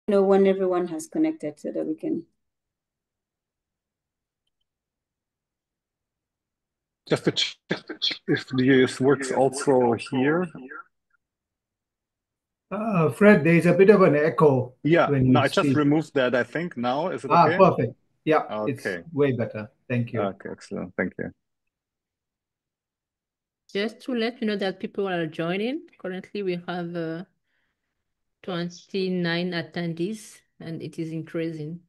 know when everyone has connected so that we can. Just to check if this works also here. Fred, there's a bit of an echo Yeah, when no, you I just speak. removed that, I think. Now, is it okay? Perfect. Yeah, it's Okay. way better. Thank you. Okay, excellent. Thank you. Just to let you know that people are joining. Currently, we have 29 attendees, and it is increasing.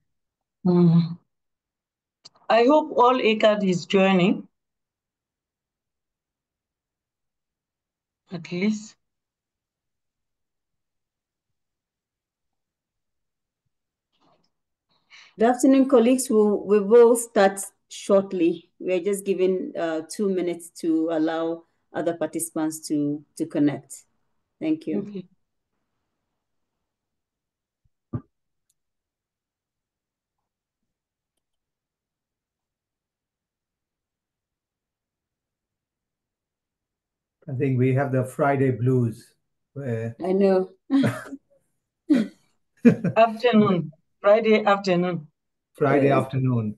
I hope all ACAD is joining. At least. Good afternoon, colleagues. We will start shortly. We are just giving 2 minutes to allow other participants to connect. Thank you. Okay. I think we have the Friday blues. I know. Afternoon, Friday afternoon. Friday Yes. afternoon.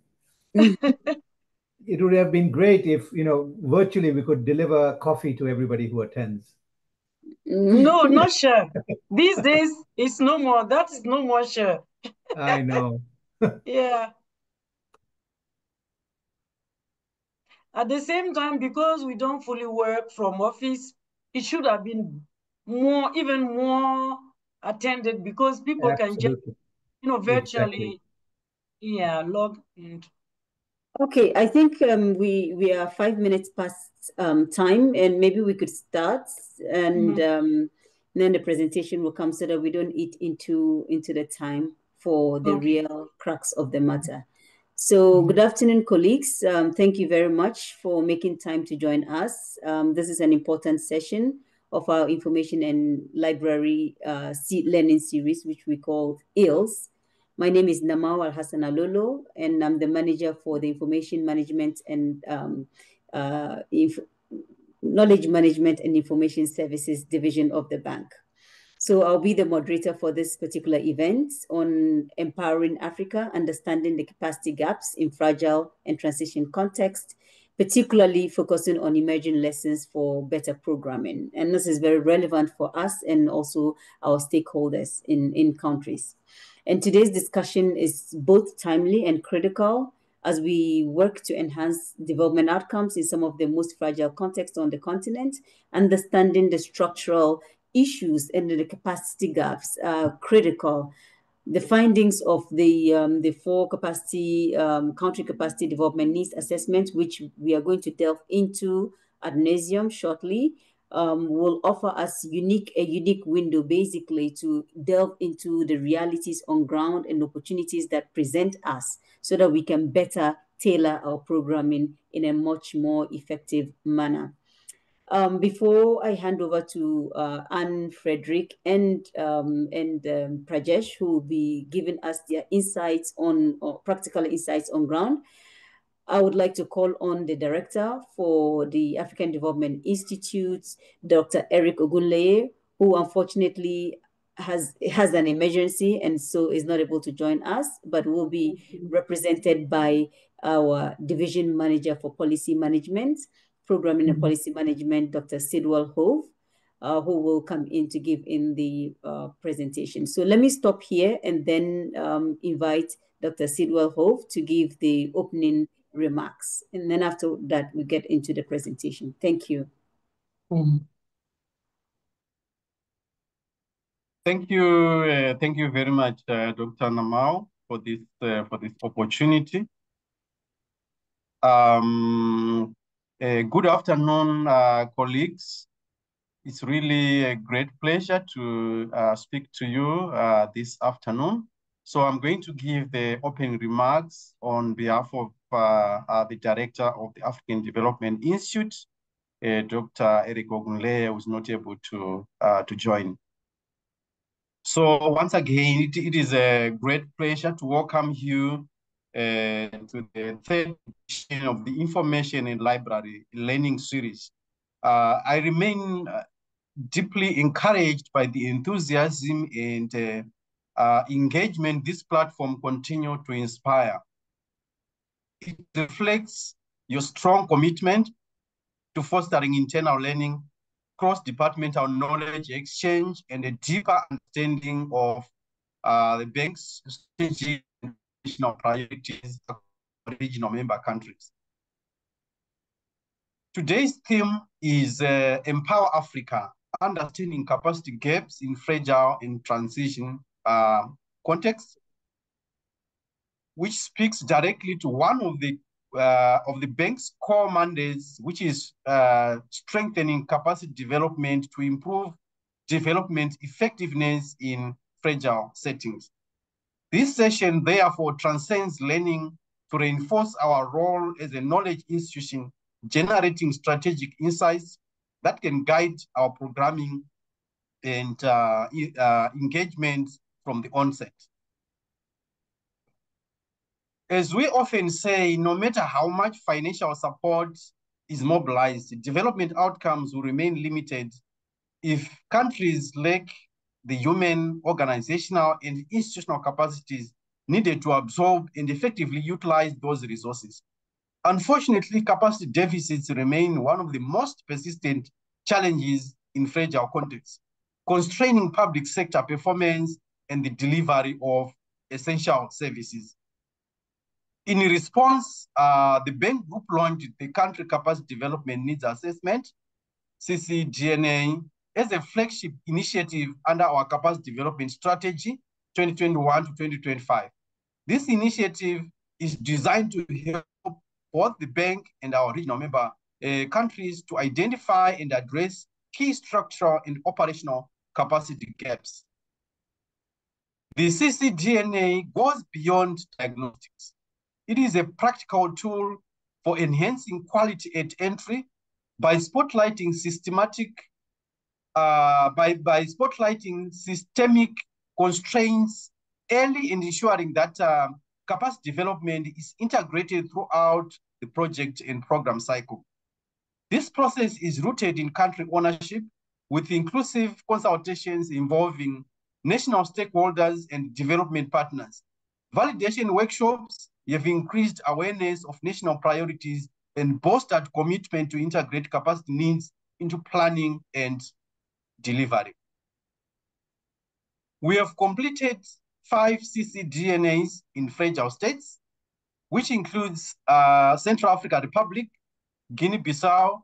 It would have been great if, virtually we could deliver coffee to everybody who attends. No, not sure. These days, it's no more. That is no more sure. I know. Yeah. At the same time, because we don't fully work from office, it should have been more, even more attended because people can just, virtually, Exactly. log in. Okay, I think we are 5 minutes past time, and maybe we could start, and then the presentation will come so that we don't eat into the time for the real crux of the matter. So, good afternoon, colleagues. Thank you very much for making time to join us. This is an important session of our information and library learning series, which we call ILS. My name is Namau Al-Hassan Alolo, and I'm the manager for the Information Management and Knowledge Management and Information Services Division of the bank. So I'll be the moderator for this particular event on empowering Africa, understanding the capacity gaps in fragile and transition context, particularly focusing on emerging lessons for better programming. And this is very relevant for us and also our stakeholders in countries. And today's discussion is both timely and critical as we work to enhance development outcomes in some of the most fragile contexts on the continent, understanding the structural issues and the capacity gaps are critical. The findings of the 4 country capacity development needs assessment, which we are going to delve into ad nauseum shortly, will offer us a unique window basically to delve into the realities on ground and opportunities that present us so that we can better tailor our programming in a much more effective manner. Before I hand over to Anne, Frederick, and Prajesh, who will be giving us their insights practical insights on ground, I would like to call on the director for the African Development Institute, Dr. Eric Ogunleye, who unfortunately has an emergency and so is not able to join us, but will be represented by our division manager for policy management, programming and policy management, Dr. Sidwell Hove, who will come in to give in the presentation. So let me stop here and then invite Dr. Sidwell Hove to give the opening remarks. And then after that, we get into the presentation. Thank you. Thank you very much, Dr. Namau, for this opportunity. Good afternoon, colleagues. It's really a great pleasure to speak to you this afternoon. So I'm going to give the opening remarks on behalf of the director of the African Development Institute, Dr. Eric Ogunleye, who is not able to join. So once again, it is a great pleasure to welcome you to the third edition of the Information and Library Learning Series. I remain deeply encouraged by the enthusiasm and engagement this platform continue to inspire. It reflects your strong commitment to fostering internal learning, cross-departmental knowledge exchange, and a deeper understanding of the bank's strategic and national priorities across regional member countries. Today's theme is Empower Africa, understanding capacity gaps in fragile and transition contexts, which speaks directly to one of the bank's core mandates, which is strengthening capacity development to improve development effectiveness in fragile settings. This session, therefore, transcends learning to reinforce our role as a knowledge institution, generating strategic insights that can guide our programming and engagement from the onset. As we often say, no matter how much financial support is mobilized, development outcomes will remain limited if countries lack the human, organizational, and institutional capacities needed to absorb and effectively utilize those resources. Unfortunately, capacity deficits remain one of the most persistent challenges in fragile contexts, constraining public sector performance and the delivery of essential services. In response, the bank group launched the Country Capacity Development Needs Assessment, CCDNA, as a flagship initiative under our Capacity Development Strategy 2021 to 2025. This initiative is designed to help both the bank and our regional member countries to identify and address key structural and operational capacity gaps. The CCDNA goes beyond diagnostics. It is a practical tool for enhancing quality at entry by spotlighting systemic constraints early and ensuring that capacity development is integrated throughout the project and program cycle. This process is rooted in country ownership with inclusive consultations involving national stakeholders and development partners. Validation workshops have increased awareness of national priorities and bolstered commitment to integrate capacity needs into planning and delivery. We have completed 5 CCDNAs in fragile states, which includes Central African Republic, Guinea-Bissau,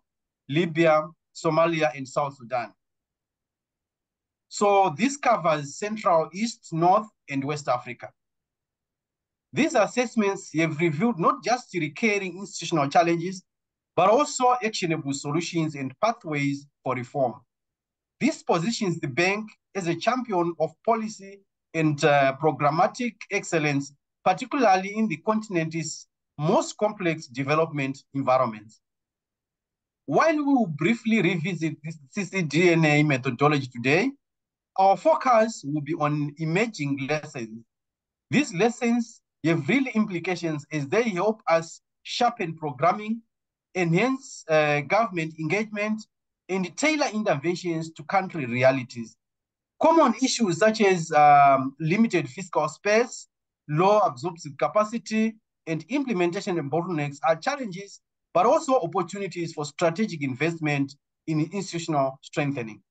Libya, Somalia, and South Sudan. So this covers Central, East, North, and West Africa. These assessments have revealed not just recurring institutional challenges, but also actionable solutions and pathways for reform. This positions the bank as a champion of policy and programmatic excellence, particularly in the continent's most complex development environments. While we will briefly revisit this CCDNA methodology today, our focus will be on emerging lessons. These lessons have real implications as they help us sharpen programming, enhance government engagement, and tailor interventions to country realities. Common issues such as limited fiscal space, low absorptive capacity, and implementation bottlenecks are challenges, but also opportunities for strategic investment in institutional strengthening.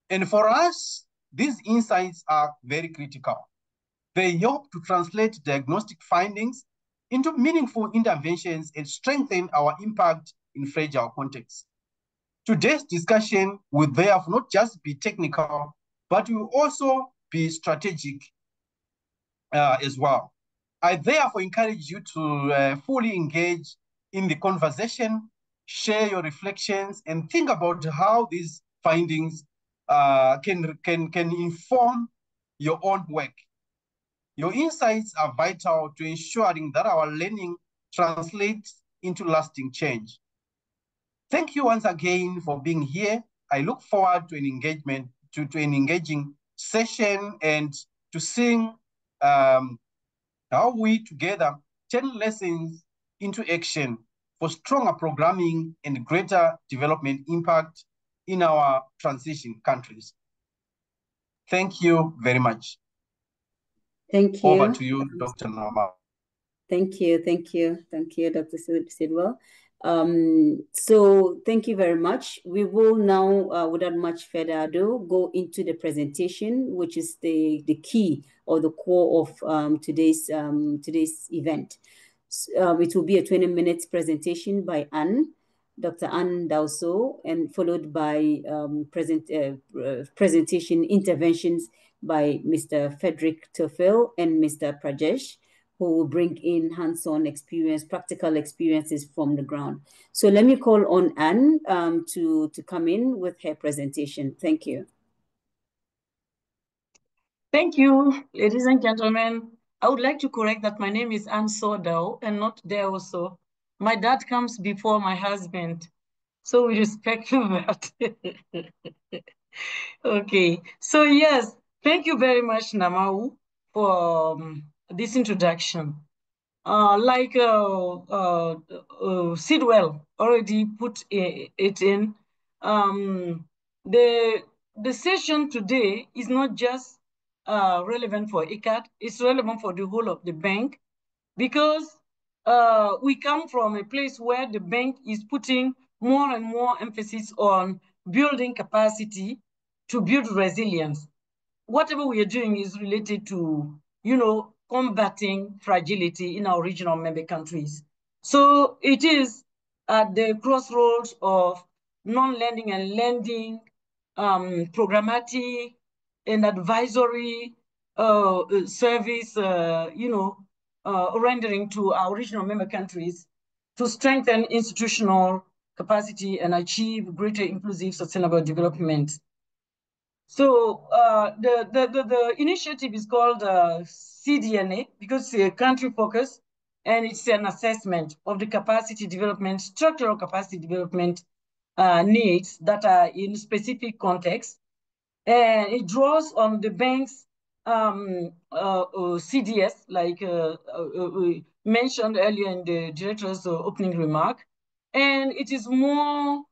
And for us, these insights are very critical. They help to translate diagnostic findings into meaningful interventions and strengthen our impact in fragile contexts. Today's discussion will therefore not just be technical, but will also be strategic as well. I therefore encourage you to fully engage in the conversation, share your reflections, and think about how these findings can inform your own work. Your insights are vital to ensuring that our learning translates into lasting change. Thank you once again for being here. I look forward to an engaging session and to seeing how we together turn lessons into action for stronger programming and greater development impact in our transition countries. Thank you very much. Thank you. Over to you, Dr. Nama. Thank you, Dr. Sidwell. So thank you very much. We will now, without much further ado, go into the presentation, which is the key or the core of today's event. It will be a 20-minute presentation by Dr. Anne Dauso, and followed by presentation interventions by Mr. Frederick Tofel and Mr. Prajesh, who will bring in hands-on experience, practical experiences from the ground. So let me call on Anne to come in with her presentation. Thank you. Thank you, ladies and gentlemen. I would like to correct that my name is Anne Sordao and not Deoso. My dad comes before my husband, so we respect that. Okay, so yes, thank you very much, Namau, for this introduction. Sidwell already put it in, the session today is not just relevant for ICAT, it's relevant for the whole of the bank, because we come from a place where the bank is putting more and more emphasis on building capacity to build resilience. Whatever we are doing is related to, combating fragility in our regional member countries. So it is at the crossroads of non-lending and lending, programmatic and advisory service, rendering to our regional member countries to strengthen institutional capacity and achieve greater inclusive sustainable development. So the initiative is called CDNA because it's a country focus, and it's an assessment of the capacity development, structural capacity development needs that are in specific contexts. And it draws on the bank's CDS, like mentioned earlier in the director's opening remark. And it is more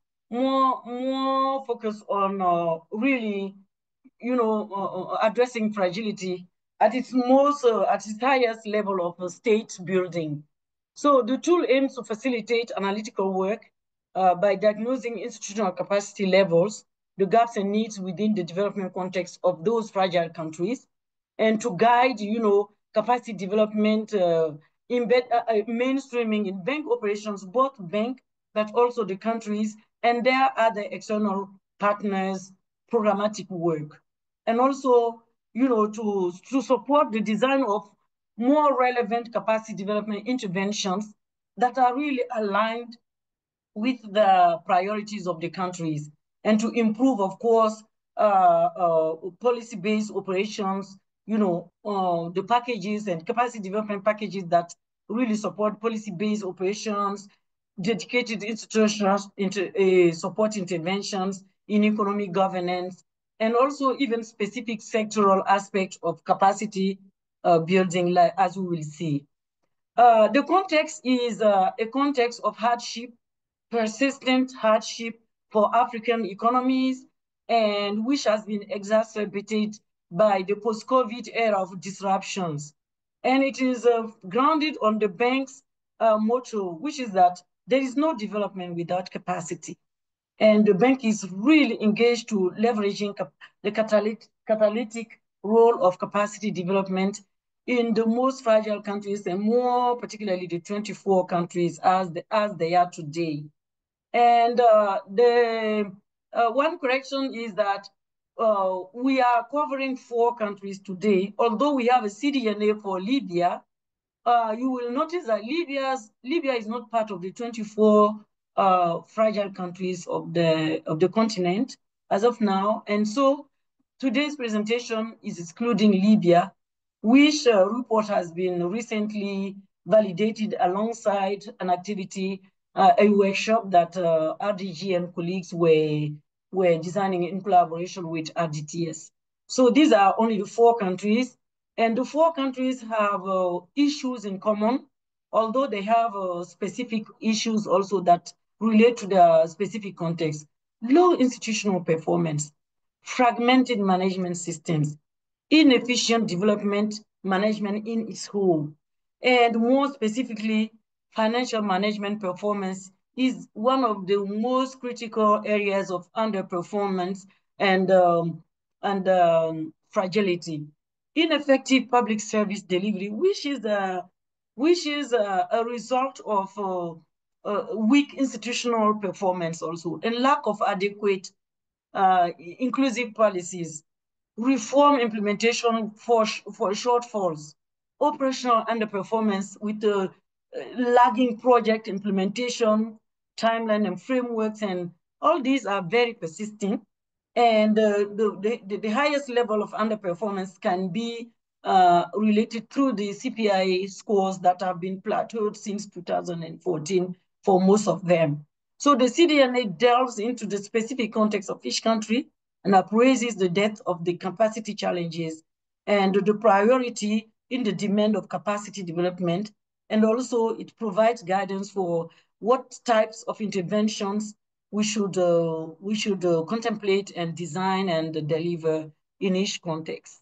focused on really addressing fragility at its highest level of state building. So the tool aims to facilitate analytical work by diagnosing institutional capacity levels, the gaps and needs within the development context of those fragile countries, and to guide, capacity development, mainstreaming in bank operations, both bank, but also the countries and their other external partners' programmatic work. And also, to support the design of more relevant capacity development interventions that are really aligned with the priorities of the countries, and to improve, of course, policy-based operations, the packages and capacity development packages that really support policy-based operations, dedicated institutional support interventions in economic governance, and also even specific sectoral aspects of capacity building, like, as we will see. The context is a context of hardship, persistent hardship for African economies, and which has been exacerbated by the post-COVID era of disruptions. And it is grounded on the bank's motto, which is that there is no development without capacity. And the bank is really engaged to leveraging the catalytic role of capacity development in the most fragile countries, and more particularly the 24 countries as they are today. And the one correction is that we are covering 4 countries today. Although we have a CDNA for Libya, you will notice that Libya is not part of the 24 fragile countries of the continent as of now. And so today's presentation is excluding Libya, which report has been recently validated alongside an activity, a workshop that RDG and colleagues were designing in collaboration with RDTS. So these are only the 4 countries, and the 4 countries have issues in common, although they have specific issues also that relate to the specific context. Low institutional performance. fragmented management systems, inefficient development management in its whole, and more specifically, financial management performance is one of the most critical areas of underperformance and fragility. Ineffective public service delivery, which is a result of weak institutional performance also, and lack of adequate inclusive policies, reform implementation for shortfalls, operational underperformance with the lagging project implementation, timeline and frameworks, and all these are very persistent. And the highest level of underperformance can be related through the CPI scores that have been plateaued since 2014 for most of them. So the CDNA delves into the specific context of each country and appraises the depth of the capacity challenges and the priority in the demand of capacity development. And also it provides guidance for what types of interventions we should contemplate and design and deliver in each context.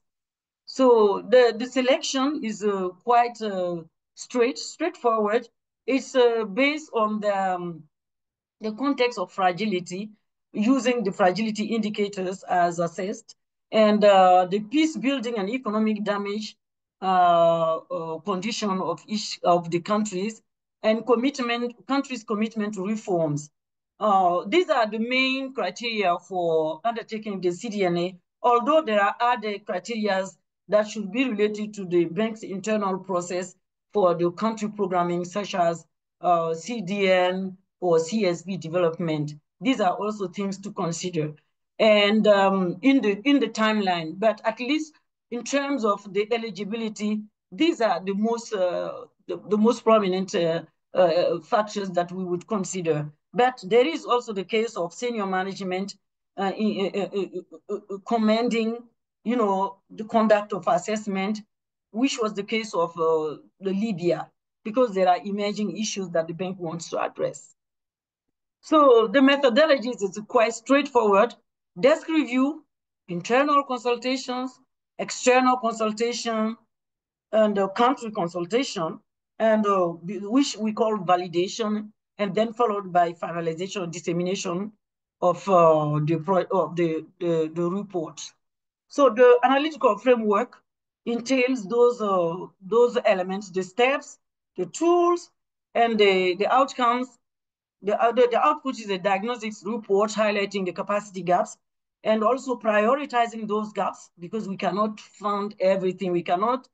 So the selection is quite straightforward. It's based on the context of fragility, using the fragility indicators as assessed, and the peace building and economic damage condition of each of the countries, and countries' commitment to reforms. These are the main criteria for undertaking the CDNA, although there are other criteria that should be related to the bank's internal process for the country programming, such as CDN or CSB development. These are also things to consider. And in the timeline, but at least in terms of the eligibility, these are the most prominent factors that we would consider. But there is also the case of senior management commending, the conduct of assessment, which was the case of the Libya, because there are emerging issues that the bank wants to address. So the methodologies is quite straightforward. Desk review, internal consultations, external consultation, and country consultation, and which we call validation, and then followed by finalization and dissemination of the reports. So the analytical framework entails those elements, the steps, the tools, and the outcomes. The output is a diagnostics report highlighting the capacity gaps and also prioritizing those gaps, because we cannot fund everything. We cannot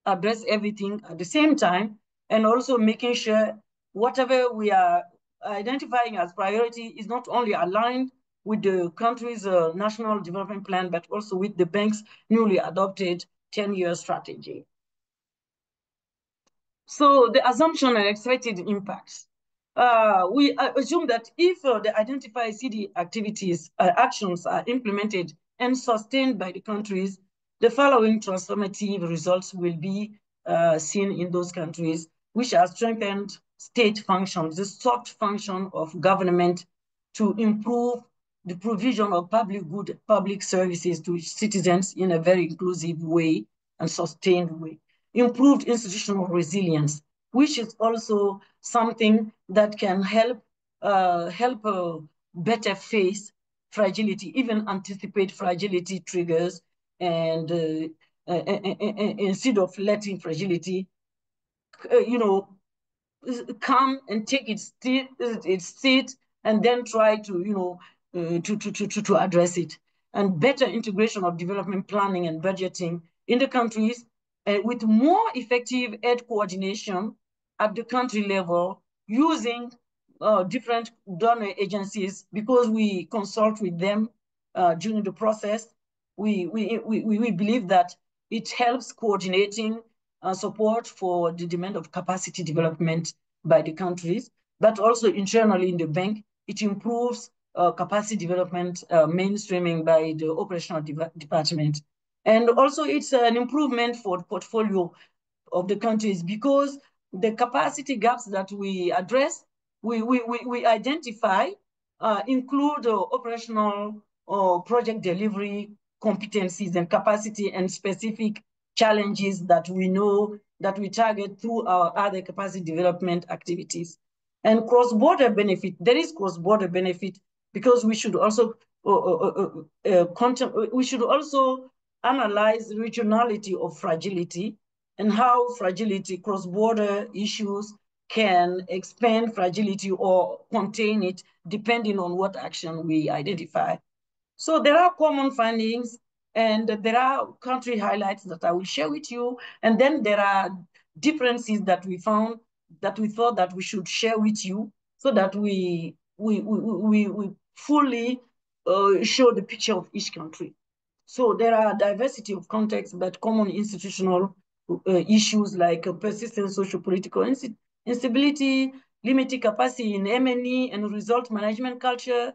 address everything at the same time, and also making sure whatever we are identifying as priority is not only aligned with the country's national development plan, but also with the bank's newly adopted 10-year strategy. So the assumption and expected impacts. We assume that if the identified CD activities, actions are implemented and sustained by the countries, the following transformative results will be seen in those countries, which are strengthened state functions, the soft function of government to improve the provision of public services to citizens in a very inclusive way and sustained way. Improved institutional resilience, which is also something that can help better face fragility, even anticipate fragility triggers, and instead of letting fragility, come and take its seat and then try to, to address it. And better integration of development planning and budgeting in the countries, with more effective aid coordination at the country level, using different donor agencies, because we consult with them during the process. We believe that it helps coordinating support for the demand of capacity development by the countries, but also internally in the bank, it improves capacity development mainstreaming by the operational department. And also it's an improvement for the portfolio of the countries, because the capacity gaps that we address, we identify, include operational project delivery competencies and capacity and specific challenges that we know that we target through our other capacity development activities. And cross-border benefit, there is cross-border benefit because we should also we should also analyze regionality of fragility and how fragility, cross-border issues can expand fragility or contain it depending on what action we identify. So there are common findings and there are country highlights that I will share with you. And then there are differences that we found that we thought that we should share with you so that we fully show the picture of each country. So there are diversity of contexts, but common institutional issues like persistent socio-political instability, limited capacity in M&E and result management culture,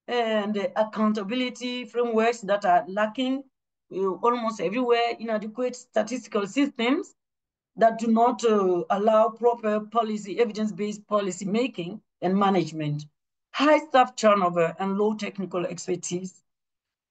and accountability frameworks that are lacking almost everywhere, inadequate statistical systems that do not allow proper policy, evidence-based policy making and management, high staff turnover and low technical expertise,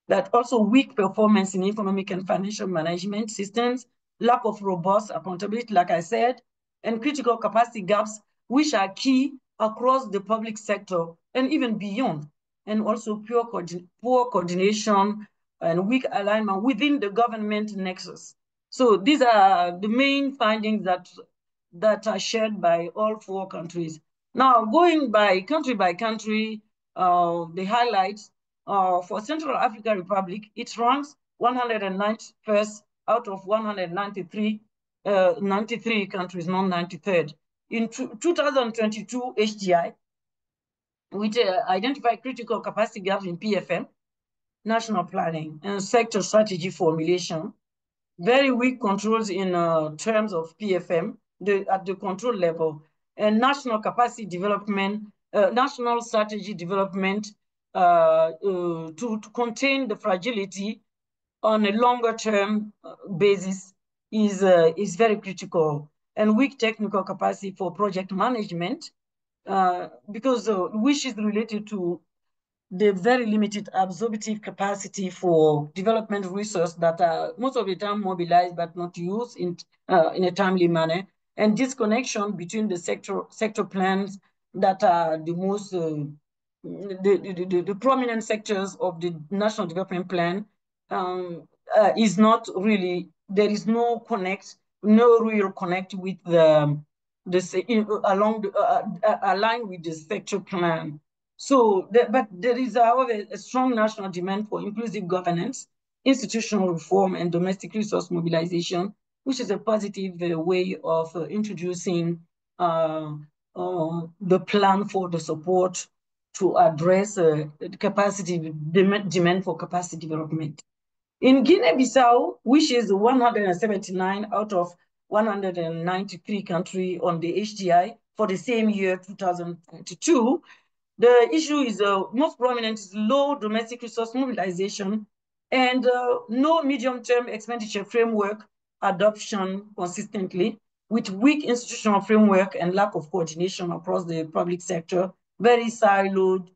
that also weak performance in economic and financial management systems, lack of robust accountability, like I said, and critical capacity gaps, which are key across the public sector and even beyond, and also poor coordination and weak alignment within the government nexus. So these are the main findings that are shared by all 4 countries. Now, going by country, the highlights for Central African Republic, it ranks 191st out of 193 93 countries, not 93rd. In 2022 HDI, which identified critical capacity gaps in PFM, national planning, and sector strategy formulation, very weak controls in terms of PFM at the control level, and national capacity development, national strategy development to contain the fragility on a longer term basis is very critical, and weak technical capacity for project management because which is related to the very limited absorptive capacity for development resources that are most of the time mobilized but not used in a timely manner, and disconnection between the sector plans that are the most the prominent sectors of the National Development Plan is not really, there is no real connect with the aligned with the sector plan. So, but there is, however, a strong national demand for inclusive governance, institutional reform, and domestic resource mobilization, which is a positive way of introducing the plan for the support to address the capacity demand for capacity development. In Guinea-Bissau, which is 179 out of 193 countries on the HDI for the same year, 2022, the issue is most prominent is low domestic resource mobilization and no medium-term expenditure framework adoption consistently, with weak institutional framework and lack of coordination across the public sector, very siloed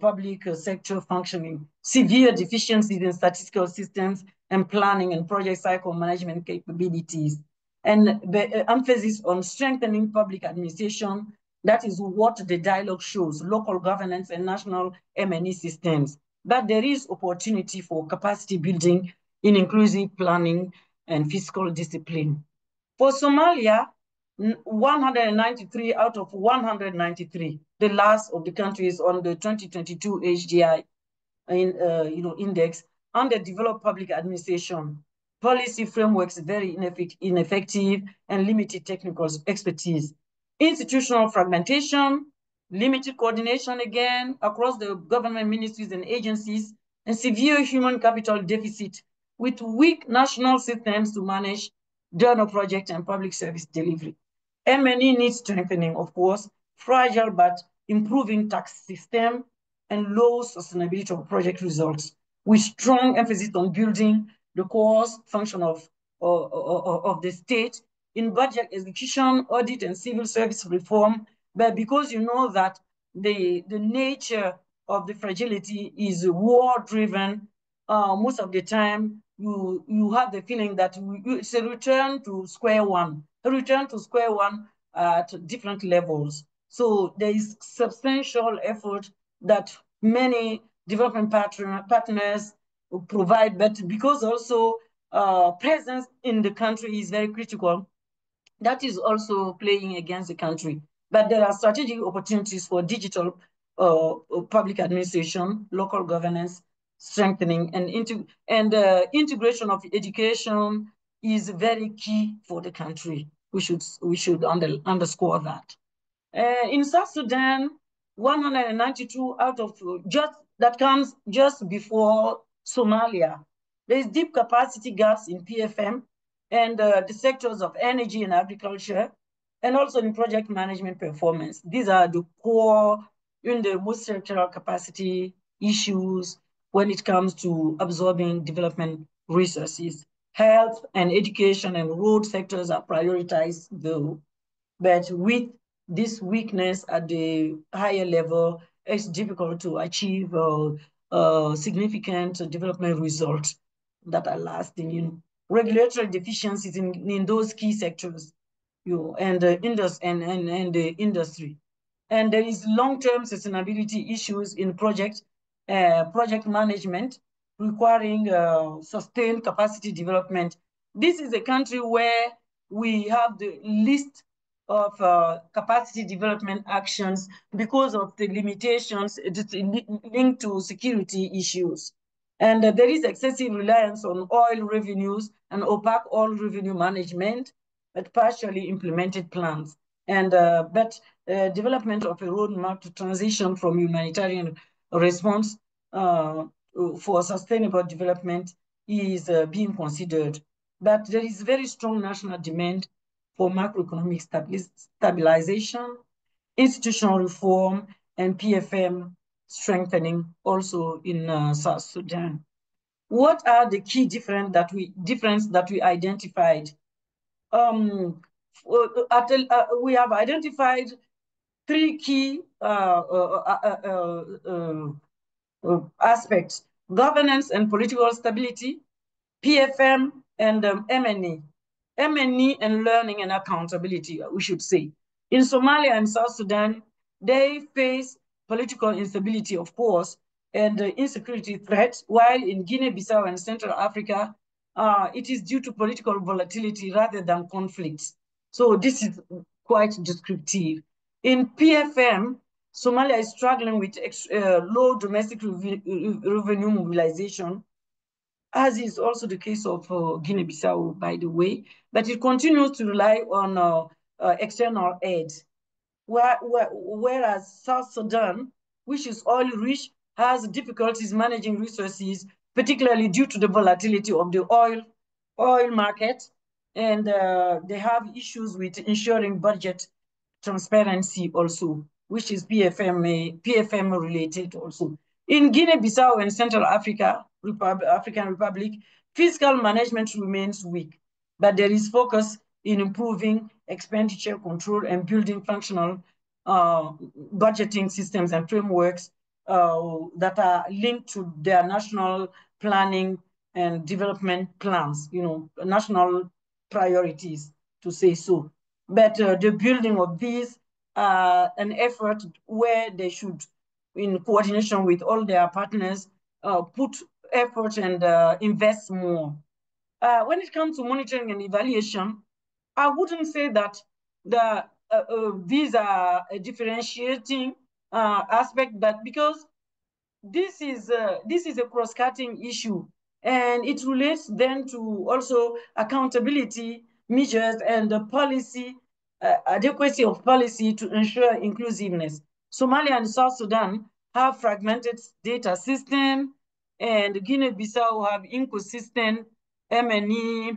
public sector functioning, severe deficiencies in statistical systems and planning and project cycle management capabilities, and the emphasis on strengthening public administration. That is what the dialogue shows, local governance and national M&E systems. But there is opportunity for capacity building in inclusive planning and fiscal discipline. For Somalia, 193 out of 193, the last of the countries on the 2022 HDI index, underdeveloped public administration, policy frameworks very ineffective and limited technical expertise, institutional fragmentation, limited coordination again across the government ministries and agencies, and severe human capital deficit with weak national systems to manage donor project and public service delivery. M&E needs strengthening, of course, fragile but improving tax system, and low sustainability of project results, with strong emphasis on building the core function of the state in budget execution, audit, and civil service reform. But because you know that the nature of the fragility is war-driven. Most of the time, you have the feeling that it's a return to square one, at different levels. So there is substantial effort that many development partners provide, but because also presence in the country is very critical, that is also playing against the country. But there are strategic opportunities for digital public administration, local governance, strengthening, and integration of education is very key for the country. We should underscore that. In South Sudan, 192 out of that comes just before Somalia. There is deep capacity gaps in PFM and the sectors of energy and agriculture, and also in project management performance. These are the core in the most sectoral capacity issues when it comes to absorbing development resources. Health and education and road sectors are prioritized though, but with this weakness at the higher level, it's difficult to achieve significant development results that are lasting. Regulatory deficiencies in those key sectors, and the industry. And there is long-term sustainability issues in project management requiring sustained capacity development. This is a country where we have the least of capacity development actions because of the limitations linked to security issues. And there is excessive reliance on oil revenues and opaque oil revenue management, but partially implemented plans. And development of a roadmap to transition from humanitarian response for sustainable development is being considered. But there is very strong national demand for macroeconomic stabilization, institutional reform, and PFM strengthening also in South Sudan. What are the key difference that we identified? We have identified three key aspects: governance and political stability, PFM, and MNE. MNE and learning and accountability, we should say. In Somalia and South Sudan, they face political instability, of course, and insecurity threats, while in Guinea-Bissau and Central Africa, it is due to political volatility rather than conflicts. So this is quite descriptive. In PFM, Somalia is struggling with low domestic revenue mobilization, as is also the case of Guinea-Bissau, by the way, but it continues to rely on external aid. Whereas South Sudan, which is oil-rich, has difficulties managing resources, particularly due to the volatility of the oil market, and they have issues with ensuring budget transparency also, which is PFM related also. In Guinea-Bissau and Central African Republic, fiscal management remains weak, but there is focus in improving expenditure control and building functional budgeting systems and frameworks that are linked to their national planning and development plans, national priorities, to say so. But the building of these an effort where they should, in coordination with all their partners, put effort and invest more. When it comes to monitoring and evaluation, I wouldn't say that these are a differentiating aspect, but because this is a cross-cutting issue, and it relates then to also accountability measures and the policy adequacy of policy to ensure inclusiveness. Somalia and South Sudan have fragmented data system, and Guinea-Bissau have inconsistent MNE.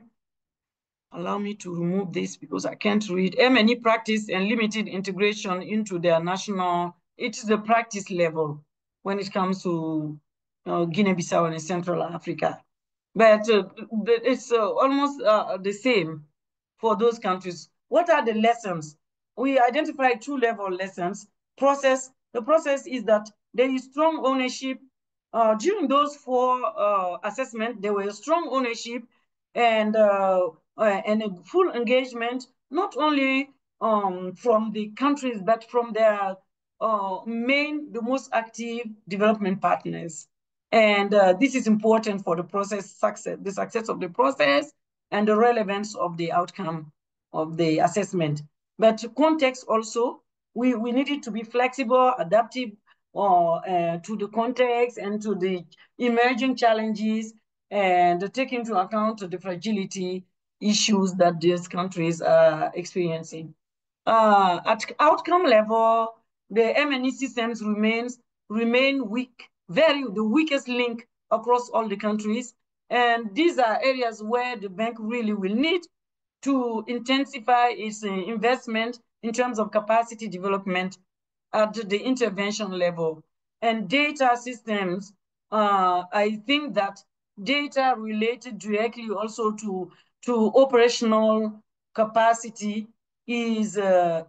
Allow me to remove this because I can't read. MNE practice and limited integration into their national. It is the practice level when it comes to Guinea-Bissau and Central Africa. But it's almost the same for those countries. What are the lessons? We identified two-level lessons. The process is that there is strong ownership. During those 4 assessments, there were strong ownership and a full engagement, not only from the countries, but from their the most active development partners. And this is important for the the success of the process and the relevance of the outcome of the assessment. But context also, we needed to be flexible, adaptive to the context and to the emerging challenges, and take into account the fragility issues that these countries are experiencing. At outcome level, the M&E systems remain weak, the weakest link across all the countries. And these are areas where the bank really will need to intensify its investment in terms of capacity development at the intervention level. And data systems, I think that data related directly also to operational capacity is an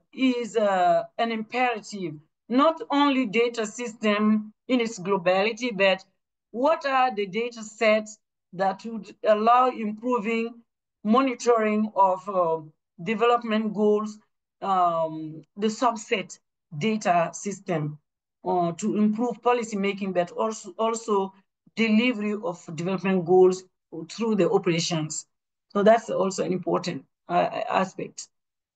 imperative. Not only data system in its globality, but what are the data sets that would allow improving monitoring of development goals, the subset data system to improve policy making, but also delivery of development goals through the operations. So that's also an important aspect.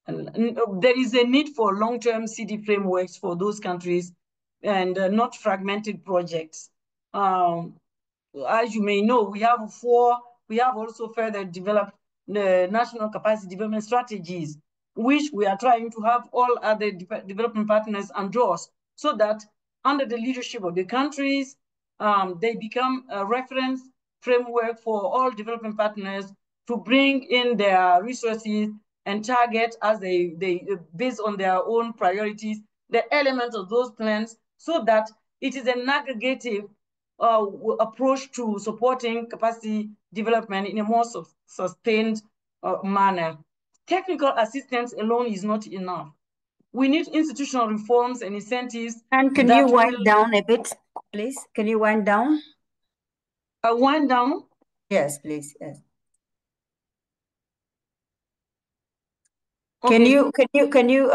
And there is a need for long-term CD frameworks for those countries and not fragmented projects. As you may know, we have also further developed the national capacity development strategies, which we are trying to have all other development partners endorse, so that under the leadership of the countries, they become a reference framework for all development partners to bring in their resources and target as they based on their own priorities, the elements of those plans, so that it is an aggregative approach to supporting capacity development in a more sustained manner. Technical assistance alone is not enough. We need institutional reforms and incentives. And can you wind down a bit, please? Can you wind down? Wind down? Yes, please. Yes. Okay. Can you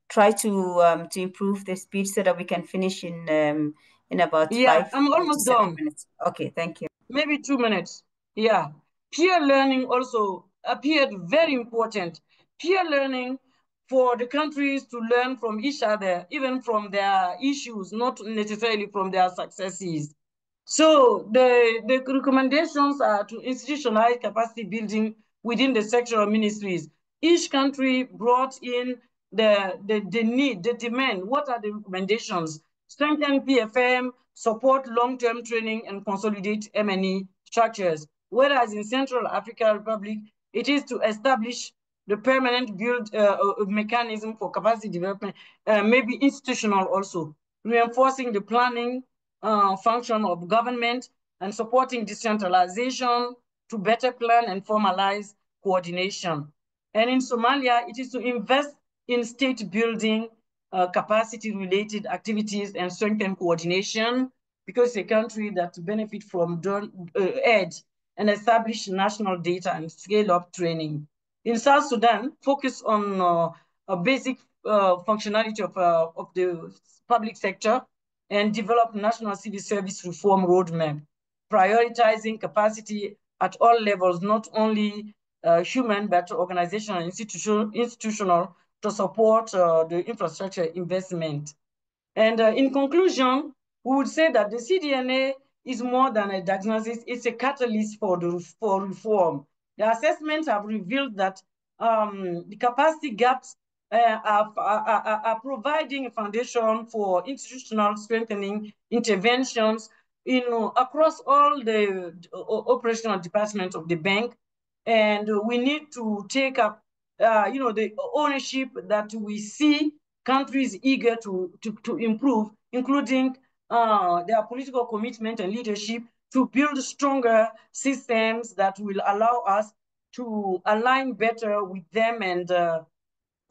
try to improve the speed so that we can finish in about I'm almost done. minutes. Okay, thank you. Maybe 2 minutes. Yeah. Peer learning also appeared very important. Peer learning for the countries to learn from each other, even from their issues, not necessarily from their successes. So the recommendations are to institutionalize capacity building within the sectoral ministries. Each country brought in the need, the demand. What are the recommendations? Strengthen PFM, support long-term training, and consolidate M&E structures. Whereas in Central African Republic, it is to establish the permanent build mechanism for capacity development, maybe institutional also, reinforcing the planning function of government and supporting decentralization to better plan and formalize coordination. And in Somalia, it is to invest in state building, capacity-related activities and strengthen coordination, because it's a country that benefit from aid and establish national data and scale-up training. In South Sudan, focus on a basic functionality of the public sector and develop national civil service reform roadmap, prioritizing capacity at all levels, not only human, but organizational and institutional to support the infrastructure investment. And in conclusion, we would say that the CDNA is more than a diagnosis, it's a catalyst for reform. The assessments have revealed that the capacity gaps are providing a foundation for institutional strengthening interventions across all the operational departments of the bank. And we need to take up the ownership that we see countries eager to improve, including their political commitment and leadership to build stronger systems that will allow us to align better with them and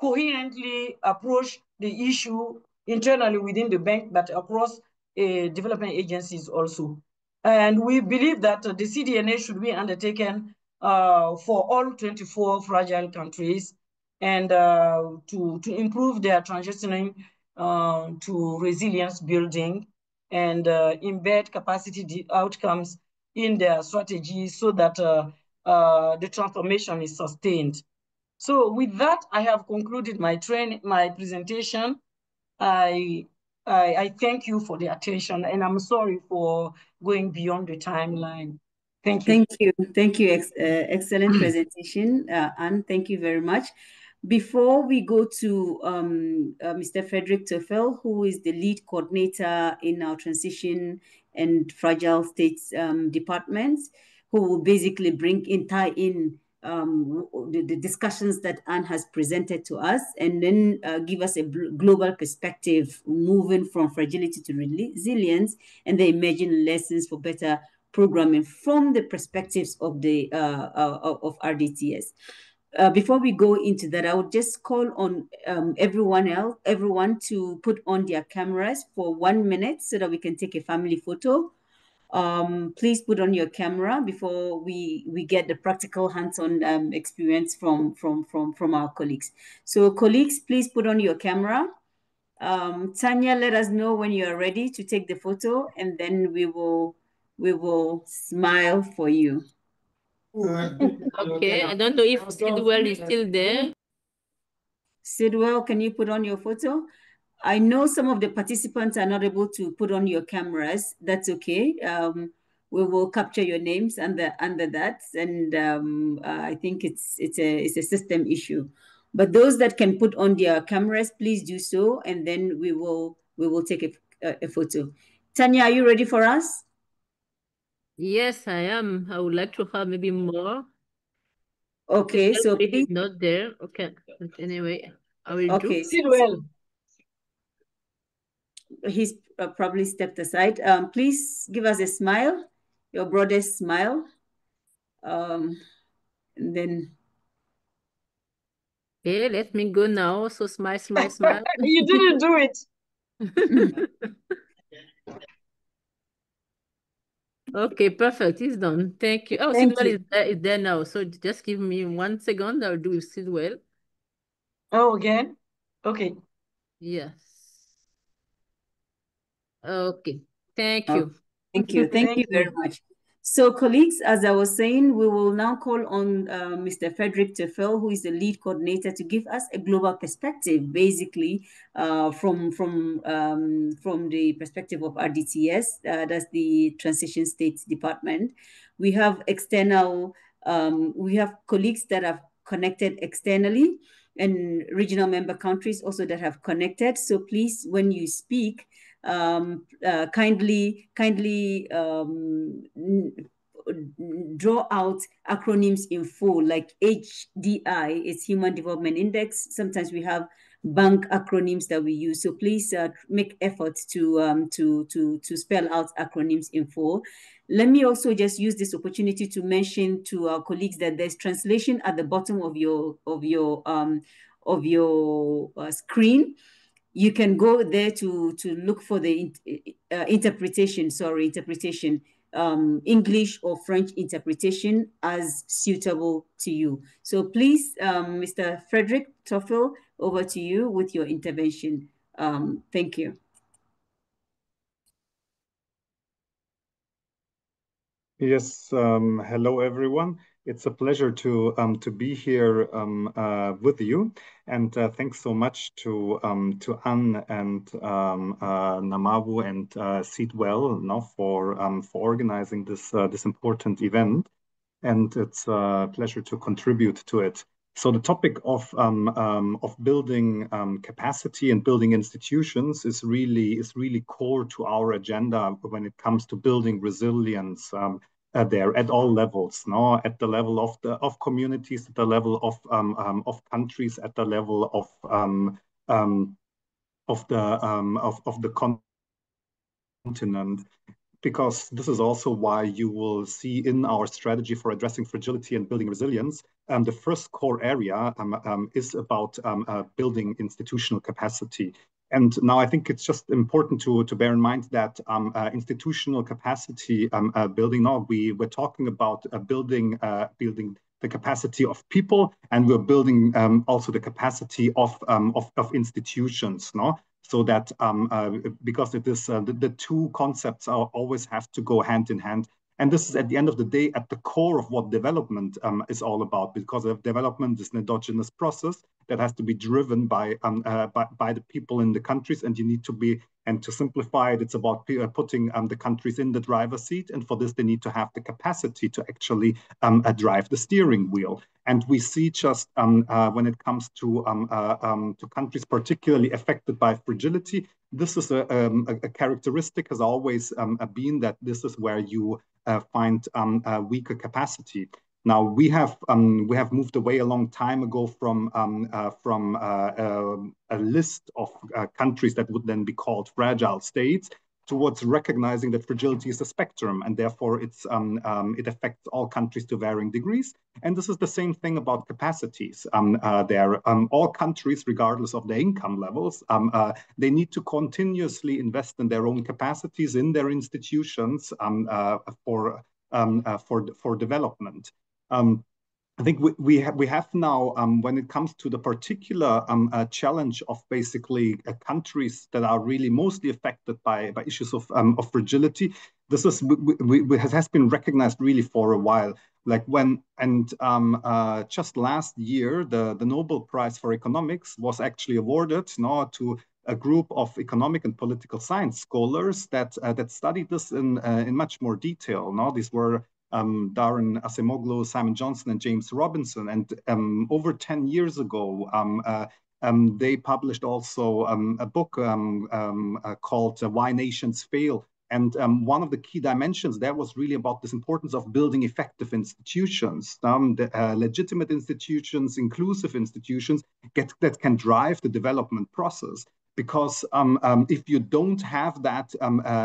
coherently approach the issue internally within the bank, but across development agencies also. And we believe that the CDNA should be undertaken for all 24 fragile countries, and to improve their transitioning to resilience building, and embed capacity outcomes in their strategies so that the transformation is sustained. So with that, I have concluded my presentation. I thank you for the attention, and I'm sorry for going beyond the timeline. Thank you. Thank you. Excellent presentation, Anne. Thank you very much. Before we go to Mr. Frederick Toffel, who is the lead coordinator in our transition and fragile states departments, who will basically tie in the discussions that Anne has presented to us, and then give us a global perspective, moving from fragility to resilience, and the emerging lessons for better programming from the perspectives of the of RDTS. Before we go into that, I would just call on everyone to put on their cameras for 1 minute so that we can take a family photo. Please put on your camera before we get the practical hands-on experience from our colleagues. So colleagues, please put on your camera. Tanya, let us know when you are ready to take the photo, and then we will smile for you. Okay, I don't know if Sidwell is still there. Sidwell, can you put on your photo? I know some of the participants are not able to put on your cameras. That's okay. We will capture your names under that, and I think it's a system issue. But those that can put on their cameras, please do so, and then we will take a photo. Tanya, are you ready for us? Yes, I am. I would like to have maybe more. Okay, so please. Not there. Okay. But anyway, I will do. Sidwell. He's probably stepped aside. Please give us a smile, your broadest smile. And then. Okay, let me go now. So smile, smile, smile. You didn't do it. Okay, perfect. It's done. Thank you. Oh, Sidwell is there now. So just give me 1 second. I'll do Sidwell. Oh, again? Okay. Yes. Okay. Thank you. Thank you. Thank you very much. So colleagues, as I was saying, we will now call on Mr. Frederick Toffel, who is the lead coordinator, to give us a global perspective, basically from the perspective of RDTS, that's the Transition States Department. We have we have colleagues that have connected externally, and regional member countries also that have connected. So please, when you speak, kindly draw out acronyms in full, like HDI, it's Human Development Index. Sometimes we have bank acronyms that we use. So please make efforts to spell out acronyms in full. Let me also just use this opportunity to mention to our colleagues that there's translation at the bottom of your screen. You can go there to look for the interpretation, English or French interpretation as suitable to you. So please, Mr. Frederick Toffel, over to you with your intervention. Thank you. Yes, hello everyone. It's a pleasure to be here with you, and thanks so much to Anne and Namabu and Seedwell for organizing this important event, and it's a pleasure to contribute to it. So the topic of building capacity and building institutions is really core to our agenda when it comes to building resilience there at all levels. No, at the level of communities, at the level of countries, at the level of the continent. Because this is also why you will see in our strategy for addressing fragility and building resilience, the first core area is about building institutional capacity. And now I think it's just important to bear in mind that institutional capacity building. Now we're talking about building the capacity of people, and we're building also the capacity of institutions. No, so that because it is the two concepts always have to go hand in hand. And this is at the end of the day at the core of what development is all about, because of development is an endogenous process that has to be driven by the people in the countries, and you need to be, and to simplify it, it's about putting the countries in the driver's seat, and for this they need to have the capacity to actually drive the steering wheel. And we see just when it comes to countries particularly affected by fragility, this is a characteristic has always been that this is where you find a weaker capacity. Now we have moved away a long time ago from a list of countries that would then be called fragile states towards recognizing that fragility is a spectrum, and therefore it affects all countries to varying degrees. And this is the same thing about capacities. All countries, regardless of their income levels, they need to continuously invest in their own capacities, in their institutions for development. I think we have now, when it comes to the particular challenge of basically countries that are really mostly affected by issues of fragility, this has been recognized really for a while. Like just last year, the Nobel Prize for Economics was actually awarded to a group of economic and political science scholars that studied this in much more detail. These were Darren Acemoglu, Simon Johnson, and James Robinson. And over 10 years ago, they published also a book called Why Nations Fail. And one of the key dimensions there was really about this importance of building effective institutions, legitimate institutions, inclusive institutions that can drive the development process. Because if you don't have that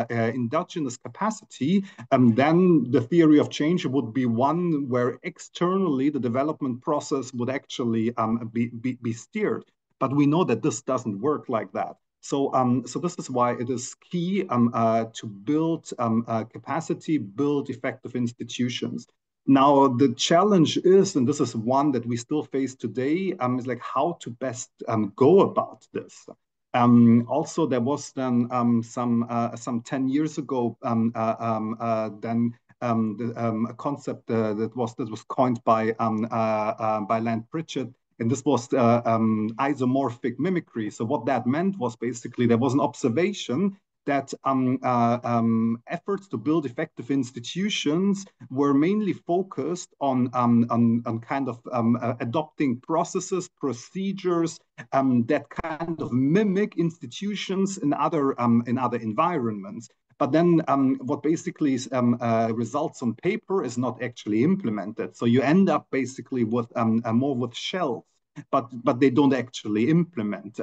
endogenous capacity, then the theory of change would be one where externally the development process would actually be steered. But we know that this doesn't work like that. So this is why it is key to build capacity, build effective institutions. Now, the challenge is, and this is one that we still face today, is like how to best go about this. Also, there was then some 10 years ago a concept that was coined by Land Pritchett, and this was isomorphic mimicry. So what that meant was basically there was an observation that efforts to build effective institutions were mainly focused on kind of adopting processes, procedures that kind of mimic institutions in other environments. But then what basically results on paper is not actually implemented. So you end up basically with more with shells, but they don't actually implement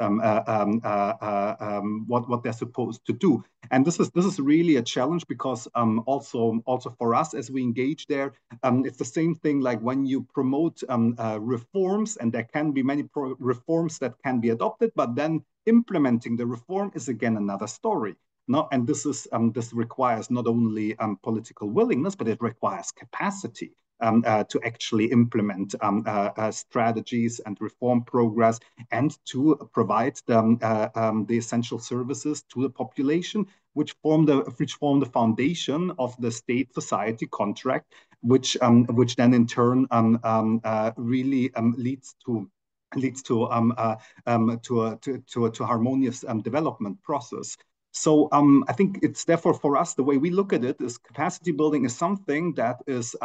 what they're supposed to do. And this is really a challenge because also for us as we engage there, it's the same thing like when you promote reforms, and there can be many reforms that can be adopted, but then implementing the reform is again another story. No, and this requires not only political willingness, but it requires capacity to actually implement strategies and reform progress, and to provide the essential services to the population, which form the foundation of the state-society contract, which then in turn really leads to a harmonious development process. So I think it's therefore for us, the way we look at it is capacity building is something that is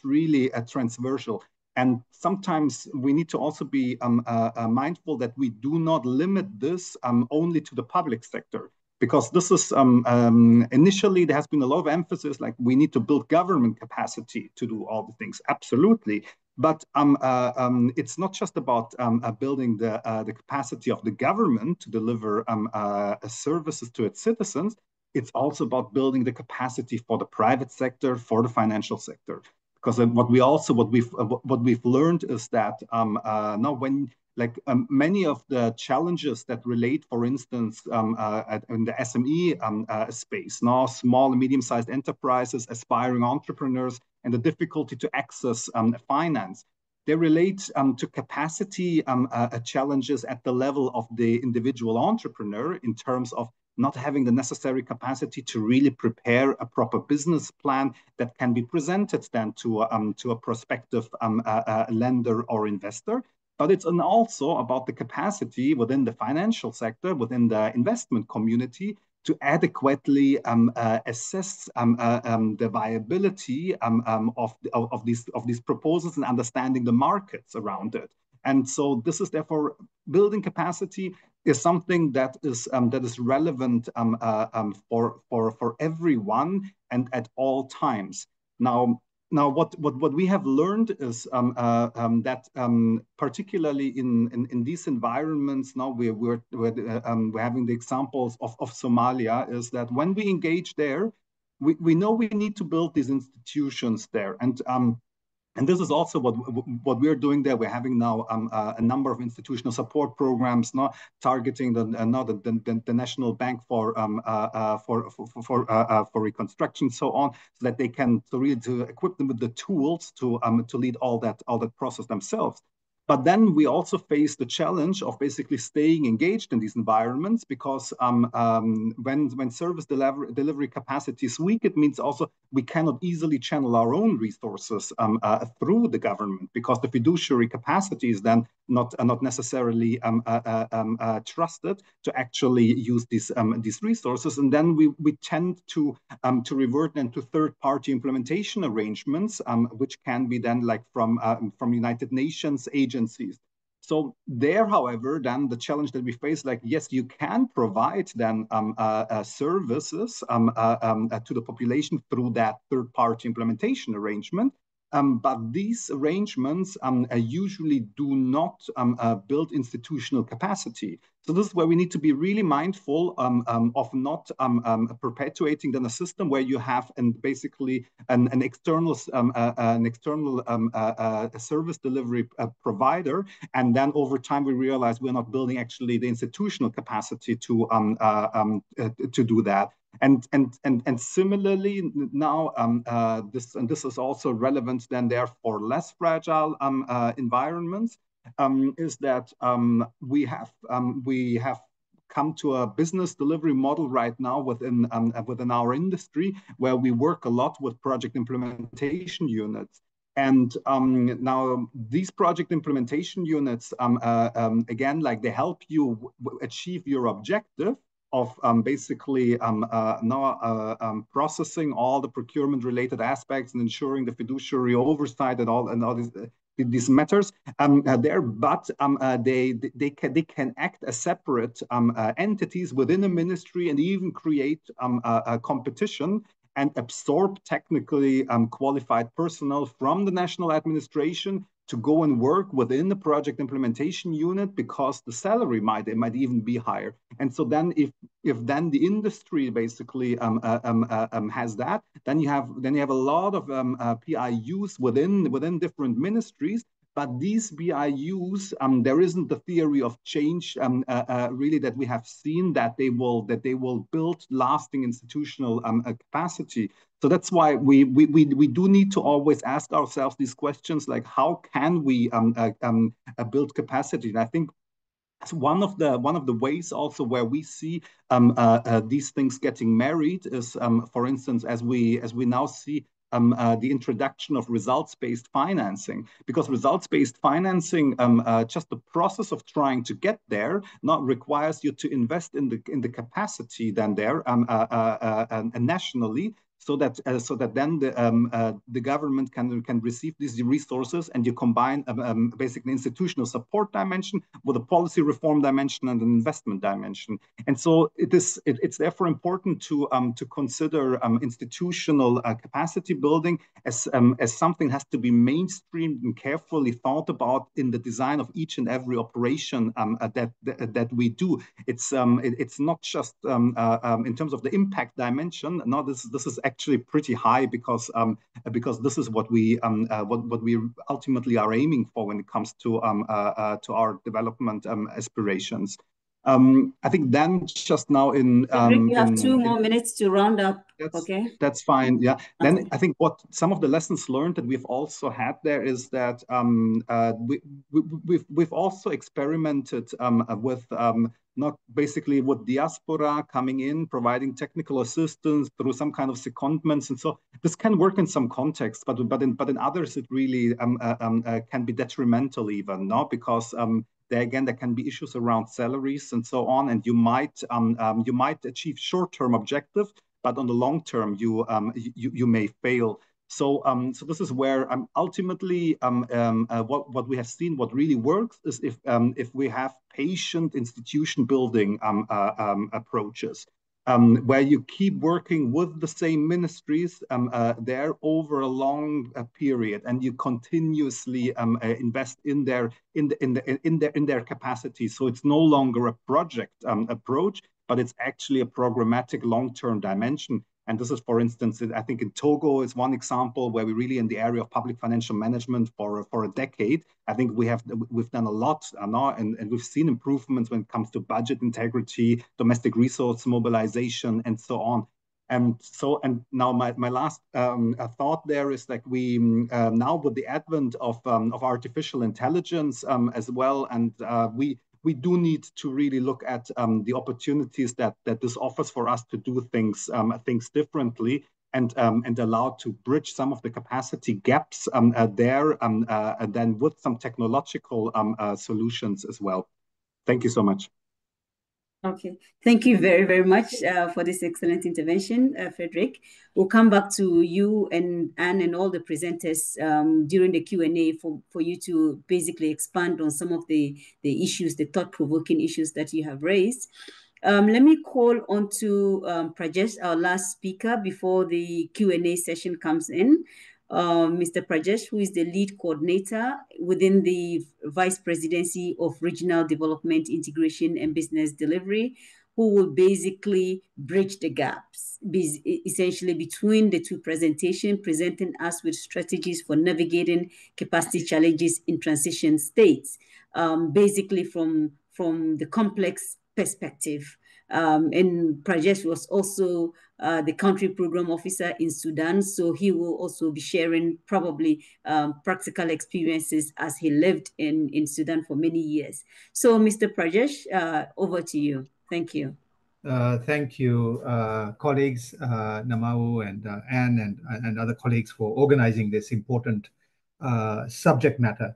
really transversal. And sometimes we need to also be mindful that we do not limit this only to the public sector. Because this is initially there has been a lot of emphasis like we need to build government capacity to do all the things. Absolutely. But it's not just about building the capacity of the government to deliver services to its citizens. It's also about building the capacity for the private sector, for the financial sector. Because what we've learned is that now when many of the challenges that relate, for instance, in the SME space, now small and medium-sized enterprises, aspiring entrepreneurs, and the difficulty to access finance, they relate to capacity challenges at the level of the individual entrepreneur in terms of not having the necessary capacity to really prepare a proper business plan that can be presented then to a prospective lender or investor. But it's also about the capacity within the financial sector, within the investment community, to adequately assess the viability of these proposals and understanding the markets around it. And so this is therefore building capacity is something that is relevant for everyone and at all times. Now, what we have learned is that particularly in these environments, now we're having the examples of Somalia, is that when we engage there, we know we need to build these institutions there. And this is also what we're doing there. We're having now a number of institutional support programs, not targeting the National Bank for reconstruction, so on, so that they can really to equip them with the tools to lead all that process themselves. But then we also face the challenge of basically staying engaged in these environments, because when service delivery capacity is weak, it means also we cannot easily channel our own resources through the government, because the fiduciary capacity is then not necessarily trusted to actually use these resources, and then we tend to revert then to third-party implementation arrangements, which can be then like from United Nations agencies. So there, however, then the challenge that we face, like, yes, you can provide then services to the population through that third-party implementation arrangement. But these arrangements usually do not build institutional capacity. So this is where we need to be really mindful of not perpetuating then a system where you have basically an external service delivery provider, and then over time we realize we're not building actually the institutional capacity to do that. And similarly now this is also relevant then there for less fragile environments, is that we have come to a business delivery model right now within our industry, where we work a lot with project implementation units. And now these project implementation units, again, like they help you achieve your objective of basically now processing all the procurement-related aspects and ensuring the fiduciary oversight and all these matters there, but they can act as separate entities within a ministry, and even create a competition and absorb technically qualified personnel from the national administration to go and work within the project implementation unit, because the salary might even be higher. And so then if then the industry basically has that, then you have a lot of PIUs within different ministries. But these BIUs, there isn't the theory of change really that we have seen that they will build lasting institutional capacity. So that's why we do need to always ask ourselves these questions, like how can we build capacity? And I think one of the ways also where we see these things getting married is, for instance, as we now see the introduction of results-based financing, because results-based financing, just the process of trying to get there, not requires you to invest in the capacity then there nationally, so that then the government can receive these resources, and you combine basically institutional support dimension with a policy reform dimension and an investment dimension. And so it's therefore important to consider institutional capacity building as something has to be mainstreamed and carefully thought about in the design of each and every operation that we do. It's not just in terms of the impact dimension. No, this is actually pretty high because this is what we ultimately are aiming for when it comes to our development aspirations. I think then just now Frederick, you have 2 more minutes to round up. That's fine. Yeah. Then Okay. I think what some of the lessons learned that we've also had there is that we've also experimented with not basically with diaspora coming in, providing technical assistance through some kind of secondments, and so this can work in some contexts, but in others it really can be detrimental even, no, because there can be issues around salaries and so on, and you might achieve short-term objectives, but on the long term you may fail. So this is where ultimately what we have seen, what really works is if we have patient institution building approaches. Where you keep working with the same ministries there over a long period, and you continuously invest in their capacity. So it's no longer a project approach, but it's actually a programmatic long-term dimension. And this is, for instance, I think in Togo is one example where we really in the area of public financial management for a decade. I think we've done a lot now, and we've seen improvements when it comes to budget integrity, domestic resource mobilization, and so on. And now my last thought there is like we now with the advent of artificial intelligence as well, and we do need to really look at the opportunities that this offers for us to do things differently, and allow to bridge some of the capacity gaps there, and then with some technological solutions as well. Thank you so much. Okay, thank you very, very much for this excellent intervention, Frederick. We'll come back to you and Anne and all the presenters during the Q&A for you to basically expand on some of the issues, the thought-provoking issues that you have raised. Let me call on to Prajesh, our last speaker, before the Q&A session comes in. Mr. Prajesh, who is the lead coordinator within the Vice Presidency of Regional Development, Integration and Business Delivery, who will basically bridge the gaps, essentially between the two presentations, presenting us with strategies for navigating capacity challenges in transition states, basically from the complex perspective. And Prajesh was also the country program officer in Sudan, so he will also be sharing probably practical experiences as he lived in Sudan for many years. So, Mr. Prajesh, over to you. Thank you. Thank you, colleagues, Namau and Anne and other colleagues for organizing this important subject matter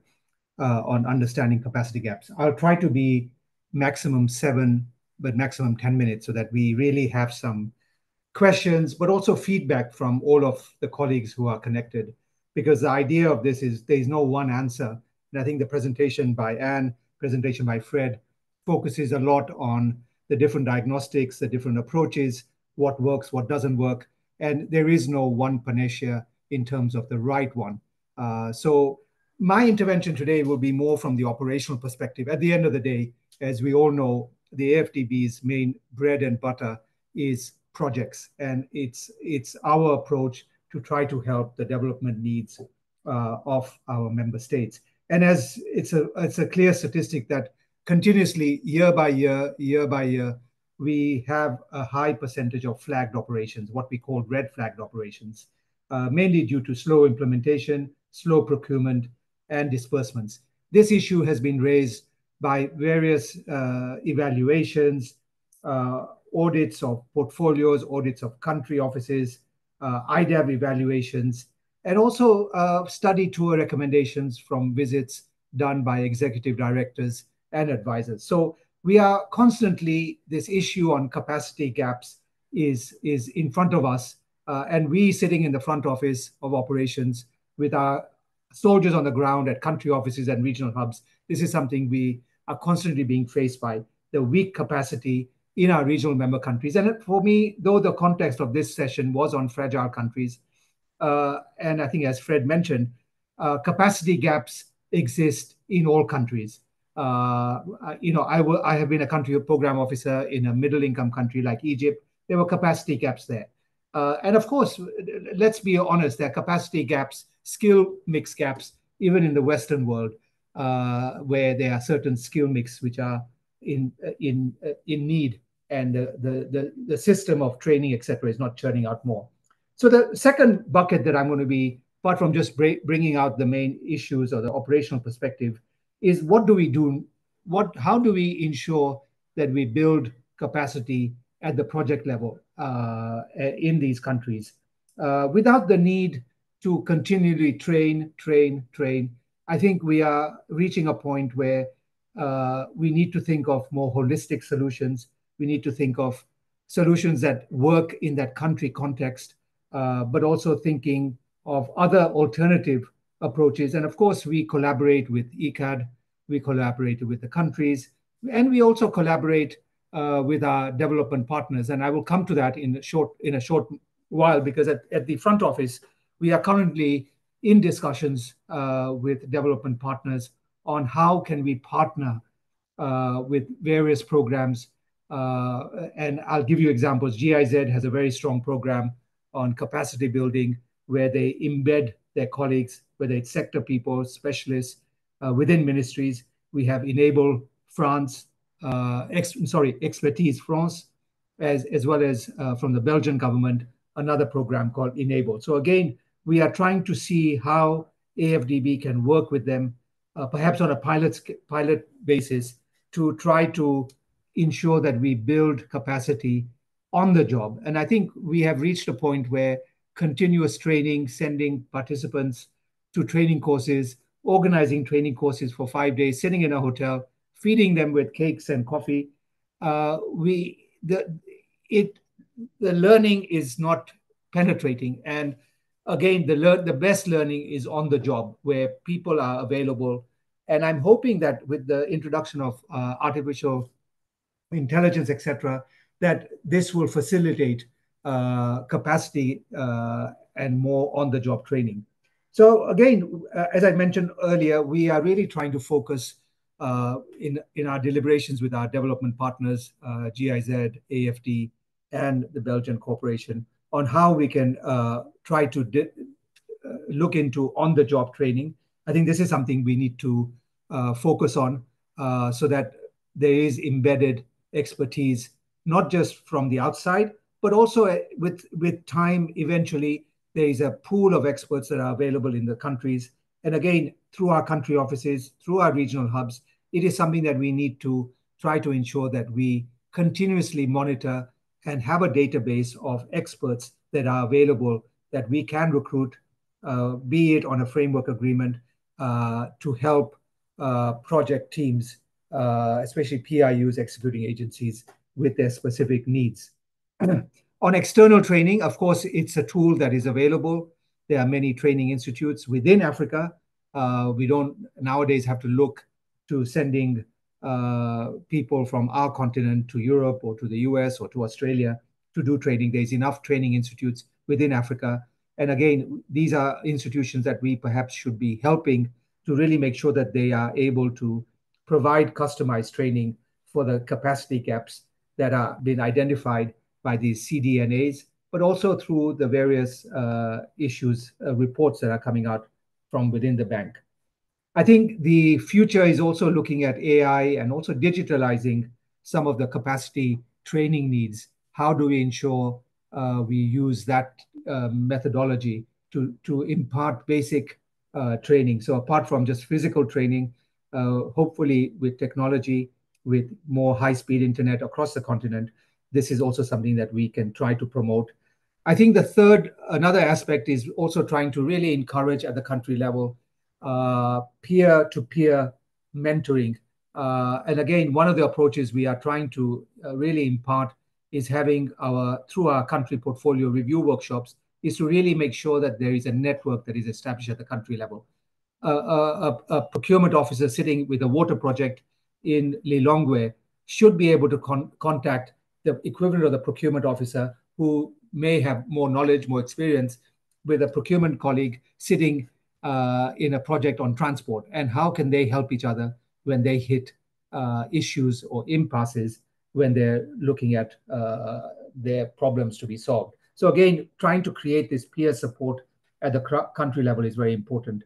on understanding capacity gaps. I'll try to be maximum 7, but maximum 10 minutes so that we really have some questions, but also feedback from all of the colleagues who are connected. Because the idea of this is there's no one answer. And I think the presentation by Anne, presentation by Fred, focuses a lot on the different diagnostics, the different approaches, what works, what doesn't work. And there is no one panacea in terms of the right one. So my intervention today will be more from the operational perspective. At the end of the day, as we all know, the AFDB's main bread and butter is projects, and it's our approach to try to help the development needs of our member states. And as it's a clear statistic that continuously, year by year, we have a high percentage of flagged operations, what we call red flagged operations, mainly due to slow implementation, slow procurement, and disbursements. This issue has been raised by various evaluations, audits of portfolios, audits of country offices, IDAB evaluations, and also study tour recommendations from visits done by executive directors and advisors. So we are constantly, this issue on capacity gaps is in front of us, and we sitting in the front office of operations with our soldiers on the ground at country offices and regional hubs. This is something we are constantly being faced by, the weak capacity in our regional member countries. And for me, though the context of this session was on fragile countries, and I think as Fred mentioned, capacity gaps exist in all countries. I have been a country program officer in a middle income country like Egypt. There were capacity gaps there. And of course, let's be honest, there are capacity gaps, skill mix gaps, even in the Western world, where there are certain skill mix which are in need, and the system of training, etc., is not churning out more. So the second bucket that I'm going to be, apart from just bringing out the main issues or the operational perspective, is what do we do? How do we ensure that we build capacity at the project level in these countries without the need to continually train? I think we are reaching a point where we need to think of more holistic solutions. We need to think of solutions that work in that country context, but also thinking of other alternative approaches. And of course, we collaborate with ICAD, we collaborate with the countries, and we also collaborate with our development partners. And I will come to that in a short while, because at the front office, we are currently in discussions with development partners on how can we partner with various programs. And I'll give you examples. GIZ has a very strong program on capacity building where they embed their colleagues, whether it's sector people, specialists within ministries. We have Enable France, Expertise France, as well as from the Belgian government, another program called Enable. So again, we are trying to see how AFDB can work with them, perhaps on a pilot basis, to try to ensure that we build capacity on the job. And I think we have reached a point where continuous training, sending participants to training courses, organizing training courses for 5 days, sitting in a hotel, feeding them with cakes and coffee. The learning is not penetrating. And again, the best learning is on the job where people are available. And I'm hoping that with the introduction of artificial intelligence, etc., that this will facilitate capacity and more on-the-job training. So again, as I mentioned earlier, we are really trying to focus in our deliberations with our development partners, GIZ, AFD, and the Belgian corporation, on how we can try to look into on-the-job training. I think this is something we need to focus on so that there is embedded expertise, not just from the outside, but also with time, eventually, there is a pool of experts that are available in the countries. And again, through our country offices, through our regional hubs, it is something that we need to try to ensure that we continuously monitor and have a database of experts that are available that we can recruit, be it on a framework agreement, to help project teams, especially PIUs, executing agencies, with their specific needs. On external training, of course, it's a tool that is available. There are many training institutes within Africa. We don't nowadays have to look to sending people from our continent to Europe or to the US or to Australia to do training. There's enough training institutes within Africa. And again, these are institutions that we perhaps should be helping to really make sure that they are able to provide customized training for the capacity gaps that are being identified by these CDNAs, but also through the various reports that are coming out from within the bank. I think the future is also looking at AI and also digitalizing some of the capacity training needs. How do we ensure we use that methodology to impart basic training? So apart from just physical training, hopefully with technology, with more high-speed internet across the continent, this is also something that we can try to promote. I think another aspect is also trying to really encourage at the country level peer-to-peer mentoring. And again, one of the approaches we are trying to really impart is having through our country portfolio review workshops, is to really make sure that there is a network that is established at the country level. A procurement officer sitting with a water project in Lilongwe should be able to contact the equivalent of the procurement officer who may have more knowledge, more experience, with a procurement colleague sitting in a project on transport, and how can they help each other when they hit issues or impasses when they're looking at their problems to be solved. So again, trying to create this peer support at the country level is very important.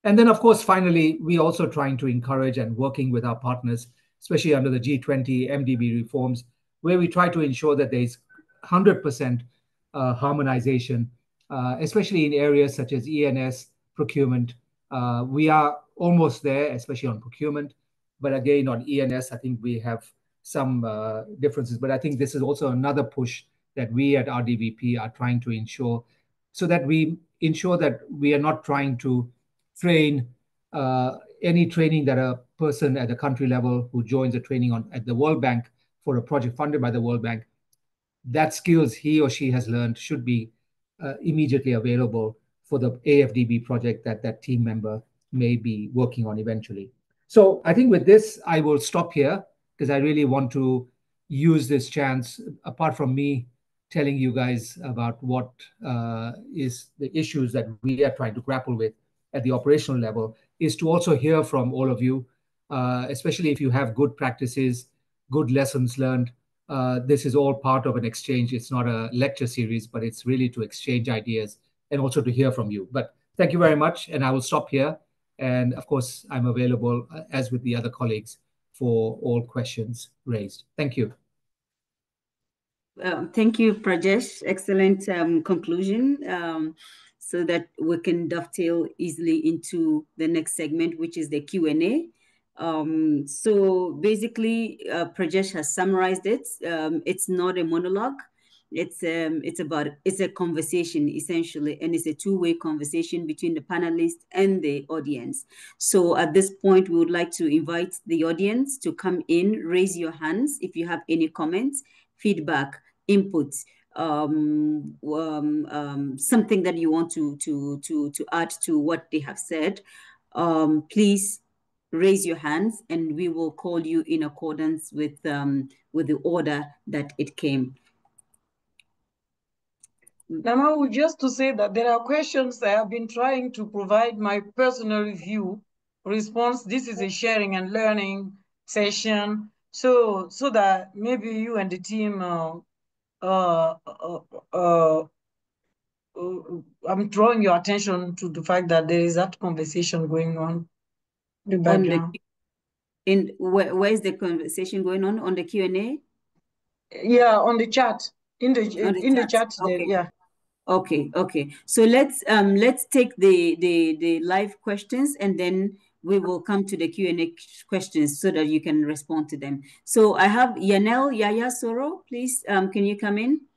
And then, of course, finally, we also trying to encourage and working with our partners, especially under the G20 MDB reforms, where we try to ensure that there is 100% harmonization, especially in areas such as ENS, procurement. We are almost there, especially on procurement. But again, on ENS, I think we have some differences. But I think this is also another push that we at RDVP are trying to ensure, so that we ensure that we are not trying to train any training that a person at the country level who joins a training at the World Bank for a project funded by the World Bank, that skills he or she has learned should be immediately available for the AFDB project that that team member may be working on eventually. So I think with this, I will stop here because I really want to use this chance, apart from me telling you guys about what is the issues that we are trying to grapple with at the operational level, is to also hear from all of you, especially if you have good practices, good lessons learned. This is all part of an exchange. It's not a lecture series, but it's really to exchange ideas and also to hear from you. But thank you very much, and I will stop here. And of course, I'm available, as with the other colleagues, for all questions raised. Thank you. Thank you, Prajesh. Excellent conclusion. So that we can dovetail easily into the next segment, which is the Q&A. So basically, Prajesh has summarized it. It's not a monologue. It's a conversation essentially, and it's a two-way conversation between the panelists and the audience. So at this point, we would like to invite the audience to come in, raise your hands if you have any comments, feedback, input, something that you want to add to what they have said. Please raise your hands, and we will call you in accordance with the order that it came. Namau, just to say that there are questions I have been trying to provide my personal review response. This is a sharing and learning session, so that maybe you and the team, I'm drawing your attention to the fact that there is that conversation going on in the background. Where is the conversation going on the Q&A? Yeah, on the chat. In the chat there, okay. yeah. Okay. So let's take the live questions, and then we will come to the Q&A questions so that you can respond to them. So I have Yanel Yaya Soro. Please, can you come in?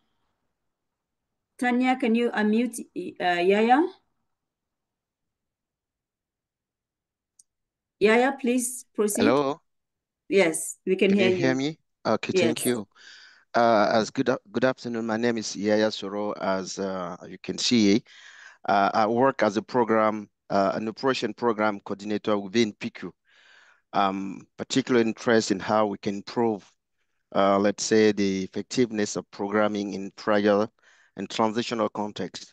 Tanya, can you unmute Yaya? Yaya, please proceed. Hello. Yes, we can hear you. Can you hear me? Okay, yes. Thank you. Good afternoon. My name is Yaya Soro. As you can see, I work as an operation program coordinator within PICU. Particular interest in how we can improve, let's say, the effectiveness of programming in fragile and transitional context.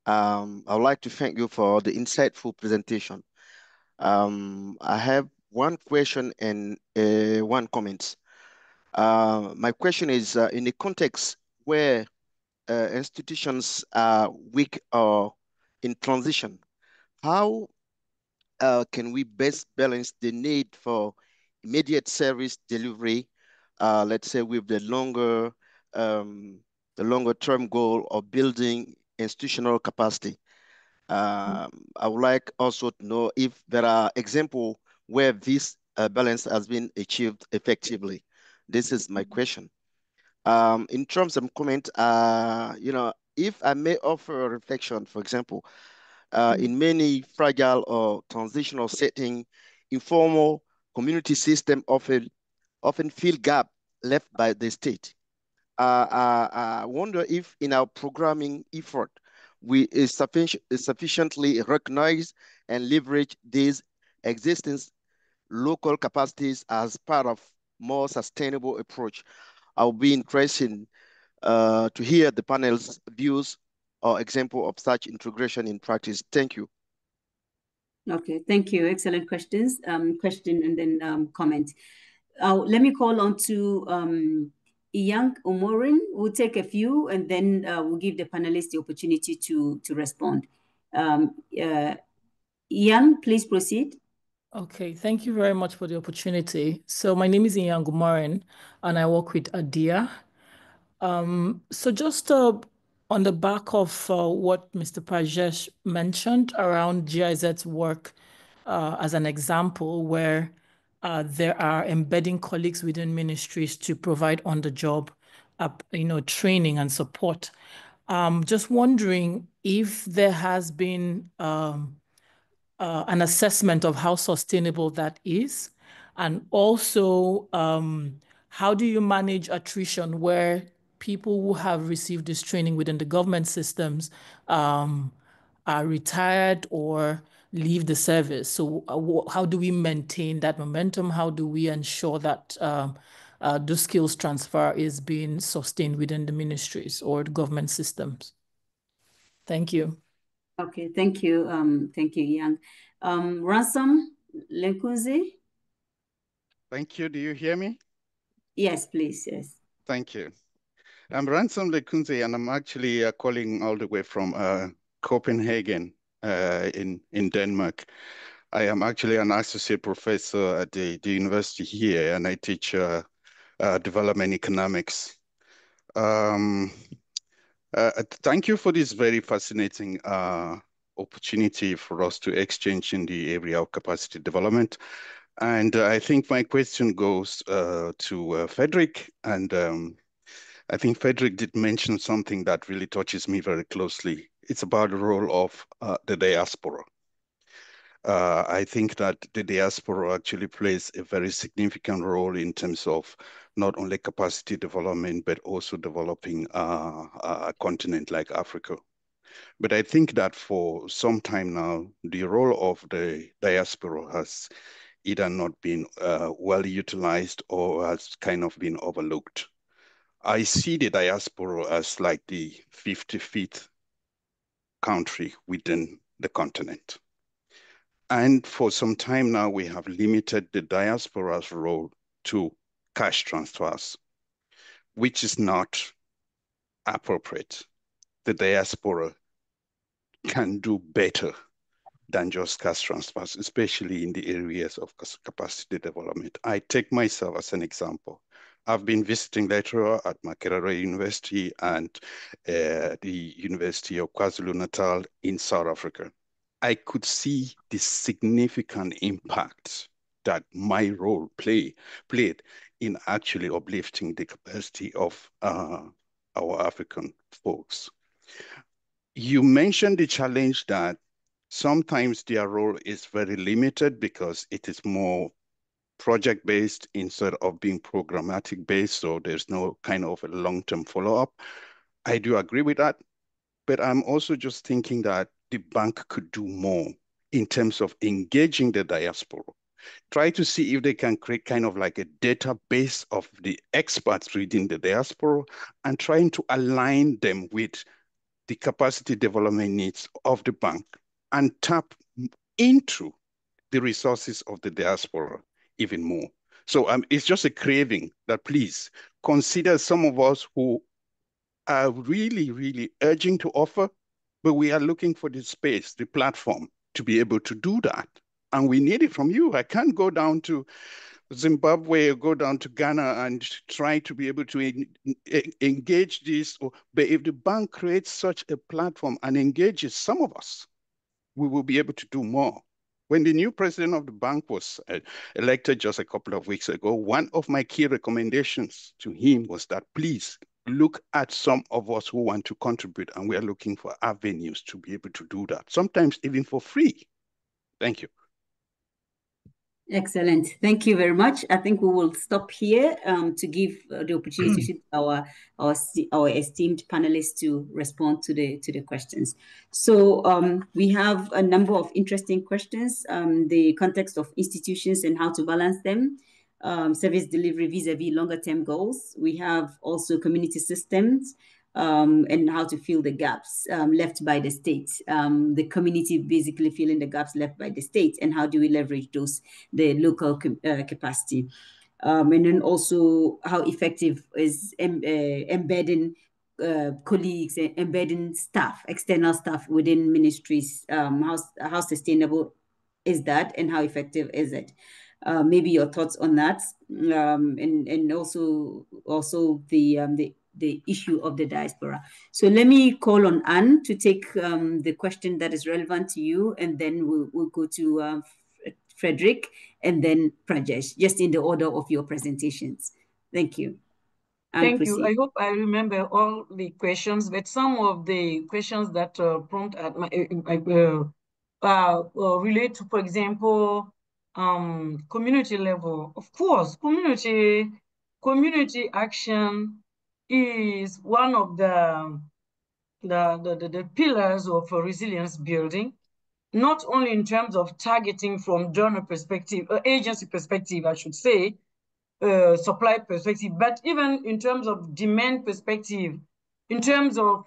I would like to thank you for the insightful presentation. I have one question and one comment. My question is, in a context where institutions are weak or in transition, how can we best balance the need for immediate service delivery, let's say with the longer term goal of building institutional capacity? I would like also to know if there are examples where this balance has been achieved effectively. This is my question. In terms of comment, if I may offer a reflection, for example, in many fragile or transitional setting, informal community system often fill gap left by the state. I wonder if in our programming effort, we sufficiently recognize and leverage these existing local capacities as part of more sustainable approach. I'll be interested to hear the panel's views or example of such integration in practice. Thank you. Okay, thank you. Excellent questions. Question and then comment. Let me call on to Young Omorin. We'll take a few and then we'll give the panelists the opportunity to respond. Ian, please proceed. Okay, thank you very much for the opportunity. So my name is Ian Gumarin and I work with ADIA. So just on the back of what Mr. Pajesh mentioned around GIZ's work as an example where there are embedding colleagues within ministries to provide on-the-job training and support. Just wondering if there has been an assessment of how sustainable that is, and also how do you manage attrition where people who have received this training within the government systems are retired or leave the service? So how do we maintain that momentum? How do we ensure that the skills transfer is being sustained within the ministries or the government systems? Thank you. Okay, thank you, Yang. Ransom Lenkunzi. Thank you. Do you hear me? Yes, please. Yes. Thank you. I'm Ransom Lekunze, and I'm actually calling all the way from Copenhagen in Denmark. I am actually an associate professor at the university here, and I teach development economics. Thank you for this very fascinating opportunity for us to exchange in the area of capacity development. And I think my question goes to Frederick. And I think Frederick did mention something that really touches me very closely. It's about the role of the diaspora. I think that the diaspora actually plays a very significant role in terms of not only capacity development, but also developing a continent like Africa. But I think that for some time now, the role of the diaspora has either not been well utilized or has kind of been overlooked. I see the diaspora as like the 55th country within the continent. And for some time now, we have limited the diaspora's role to cash transfers, which is not appropriate. The diaspora can do better than just cash transfers, especially in the areas of capacity development. I take myself as an example. I've been visiting lecturer at Makerere University and the University of KwaZulu-Natal in South Africa. I could see the significant impact that my role played in actually uplifting the capacity of our African folks. You mentioned the challenge that sometimes their role is very limited because it is more project-based instead of being programmatic-based, so there's no kind of a long-term follow-up. I do agree with that, but I'm also just thinking that the bank could do more in terms of engaging the diaspora. Try to see if they can create kind of like a database of the experts reading the diaspora and trying to align them with the capacity development needs of the bank and tap into the resources of the diaspora even more. So it's just a craving that please consider some of us who are really, really urging to offer, but we are looking for the space, the platform to be able to do that. And we need it from you. I can't go down to Zimbabwe or go down to Ghana and try to be able to engage this. But if the bank creates such a platform and engages some of us, we will be able to do more. When the new president of the bank was elected just a couple of weeks ago, one of my key recommendations to him was that please look at some of us who want to contribute, and we are looking for avenues to be able to do that, sometimes even for free. Thank you. Excellent. Thank you very much. I think we will stop here to give the opportunity to our esteemed panelists to respond to the questions. So we have a number of interesting questions, the context of institutions and how to balance them, service delivery vis-a-vis longer-term goals. We have also community systems, and how to fill the gaps left by the state. The community basically filling the gaps left by the state, and how do we leverage those, the local capacity. and then also how effective is embedding colleagues, embedding staff, external staff within ministries. How sustainable is that, and how effective is it? Maybe your thoughts on that, and also the issue of the diaspora. So let me call on Anne to take the question that is relevant to you, and then we'll go to Frederick, and then Prajesh, just in the order of your presentations. Thank you. Thank you. I hope I remember all the questions, but some of the questions that prompt at my relate to, for example, community level. Of course, community action is one of the pillars of resilience building, not only in terms of targeting from donor perspective, agency perspective, I should say, supply perspective, but even in terms of demand perspective, in terms of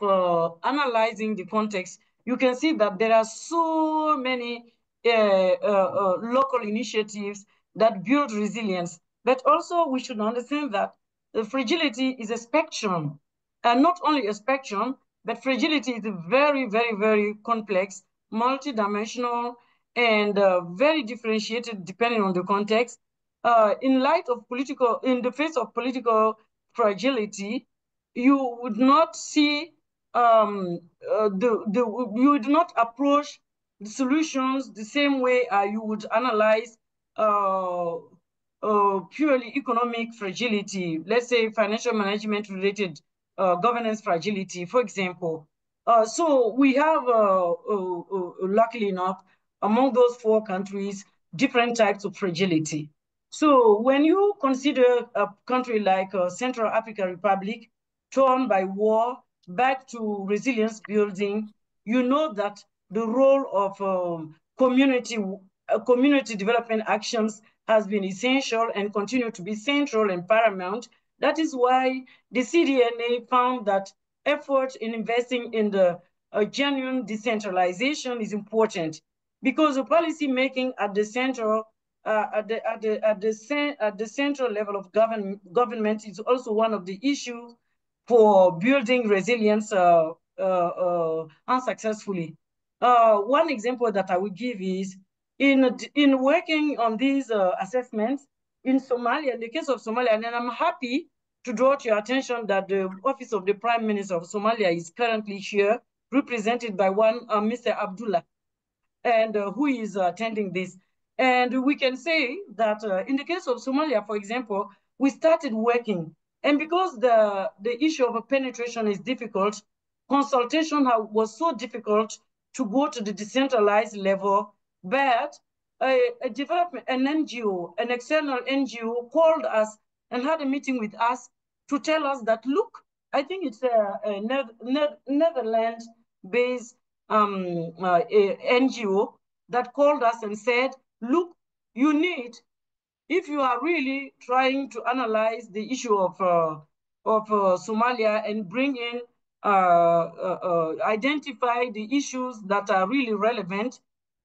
analyzing the context, you can see that there are so many local initiatives that build resilience. But also we should understand that the fragility is a spectrum, and not only a spectrum, but fragility is a very, very, very complex, multidimensional, and very differentiated depending on the context. In the face of political fragility, you would not see you would not approach the solutions the same way you would analyze purely economic fragility, let's say financial management related governance fragility, for example. So we have, luckily enough, among those 4 countries, different types of fragility. So when you consider a country like Central African Republic, torn by war, back to resilience building, you know that the role of community development actions has been essential and continue to be central and paramount. That is why the CDNA found that effort in investing in the genuine decentralization is important, because the policy making at the central at the central level of government is also one of the issues for building resilience unsuccessfully. One example that I will give is in working on these assessments in Somalia, in the case of Somalia, and I'm happy to draw to your attention that the Office of the Prime Minister of Somalia is currently here, represented by one Mr. Abdullah, and who is attending this. And we can say that in the case of Somalia, for example, we started working. And because the issue of penetration is difficult, consultation was so difficult to go to the decentralized level, but an NGO, an external NGO called us and had a meeting with us to tell us that, look, I think it's a Netherlands-based NGO that called us and said, look, you need, if you are really trying to analyze the issue of Somalia and bring in, identify the issues that are really relevant,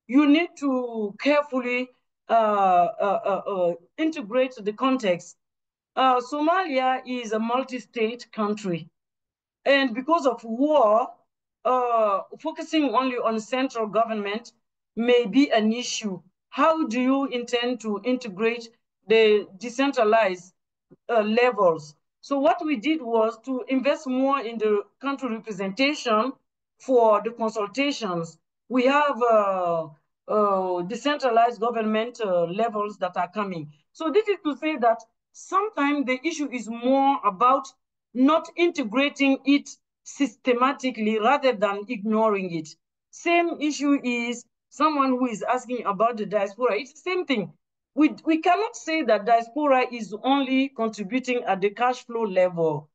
you need to carefully integrate the context. Somalia is a multi-state country. And because of war, focusing only on central government may be an issue. How do you intend to integrate the decentralized levels? So what we did was to invest more in the country representation for the consultations. We have decentralized government levels that are coming. So this is to say that sometimes the issue is more about not integrating it systematically rather than ignoring it. Same issue is someone who is asking about the diaspora. It's the same thing. We cannot say that diaspora is only contributing at the cash flow level.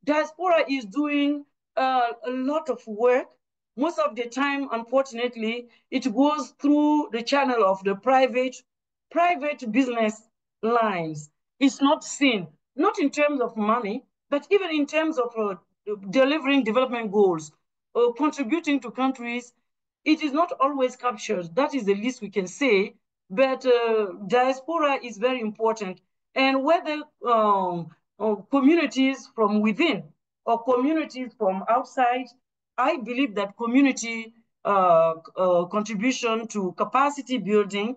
Diaspora is doing a lot of work. Most of the time, unfortunately, it goes through the channel of the private business lines. It's not seen, not in terms of money, but even in terms of delivering development goals, contributing to countries. It is not always captured. That is the least we can say, but diaspora is very important. and whether communities from within or communities from outside, I believe that community contribution to capacity building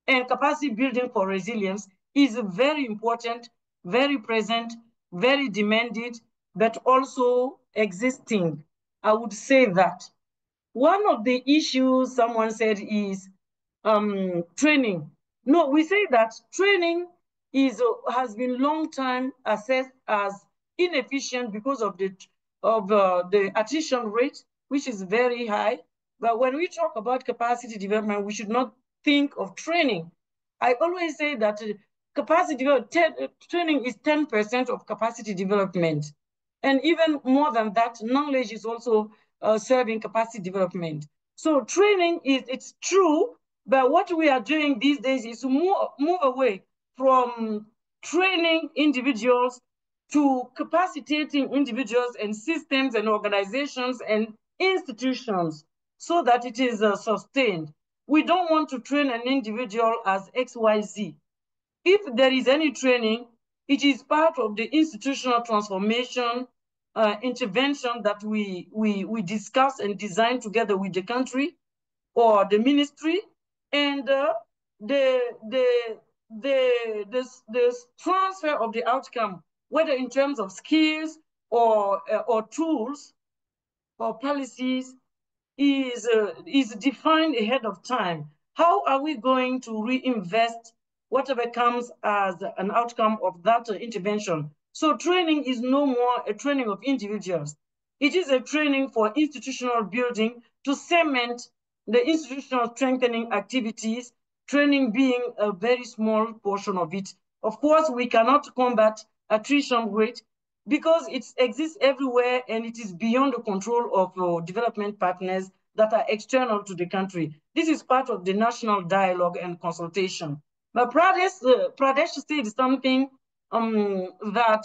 and capacity building for resilience is very important, very present, very demanded, but also existing. I would say that. One of the issues someone said is training. No, we say that training has been long time assessed as inefficient because of the attrition rate, which is very high. But when we talk about capacity development, we should not think of training. I always say that training is 10% of capacity development. And even more than that, knowledge is also serving capacity development. So training it's true, but what we are doing these days is to move away from training individuals to capacitating individuals and systems and organizations and institutions so that it is sustained. We don't want to train an individual as XYZ. If there is any training, it is part of the institutional transformation intervention that we discuss and design together with the country or the ministry, and the transfer of the outcome, whether in terms of skills or tools or policies, is defined ahead of time. How are we going to reinvest whatever comes as an outcome of that intervention? So training is no more a training of individuals. It is a training for institutional building to cement the institutional strengthening activities, training being a very small portion of it. Of course, we cannot combat attrition rate because it exists everywhere and it is beyond the control of development partners that are external to the country. This is part of the national dialogue and consultation. But Pradesh said something that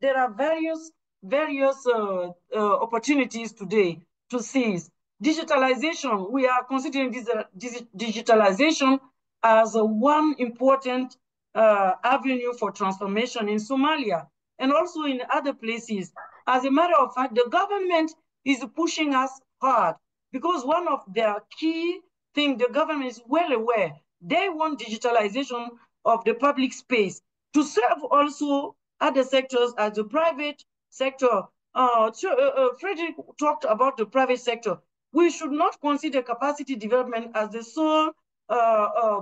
there are various opportunities today to seize. Digitalization, we are considering this digitalization as one important avenue for transformation in Somalia and also in other places. As a matter of fact, the government is pushing us hard because one of their key things, the government is well aware, they want digitalization of the public space to serve also other sectors as the private sector. Frederick talked about the private sector. We should not consider capacity development as the sole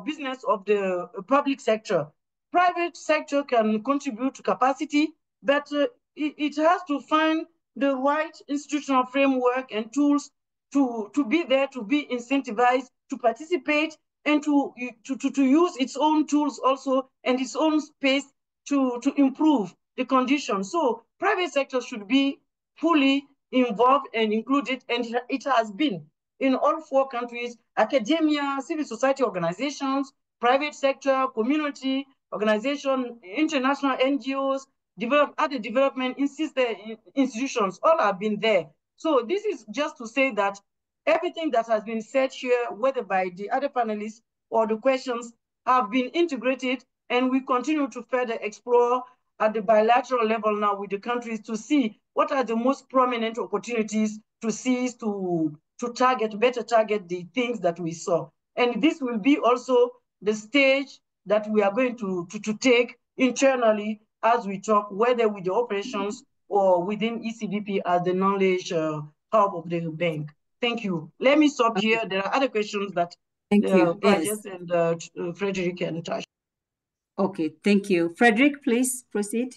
business of the public sector. Private sector can contribute to capacity, but it has to find the right institutional framework and tools to be there, to be incentivized, to participate, and to use its own tools also and its own space to improve the conditions. So private sector should be fully involved and included, and it has been in all 4 countries: academia, civil society organizations, private sector, community organization, international NGOs, other development institutions, all have been there. So this is just to say that everything that has been said here, whether by the other panelists or the questions, have been integrated, and we continue to further explore at the bilateral level now with the countries to see what are the most prominent opportunities to seize, to better target the things that we saw. And this will be also the stage that we are going to take internally as we talk, whether with the operations or within ECDP as the knowledge hub of the bank. Thank you. Let me stop here. There are other questions that Yes. and Frederick can touch. Okay, thank you. Frederick, please proceed.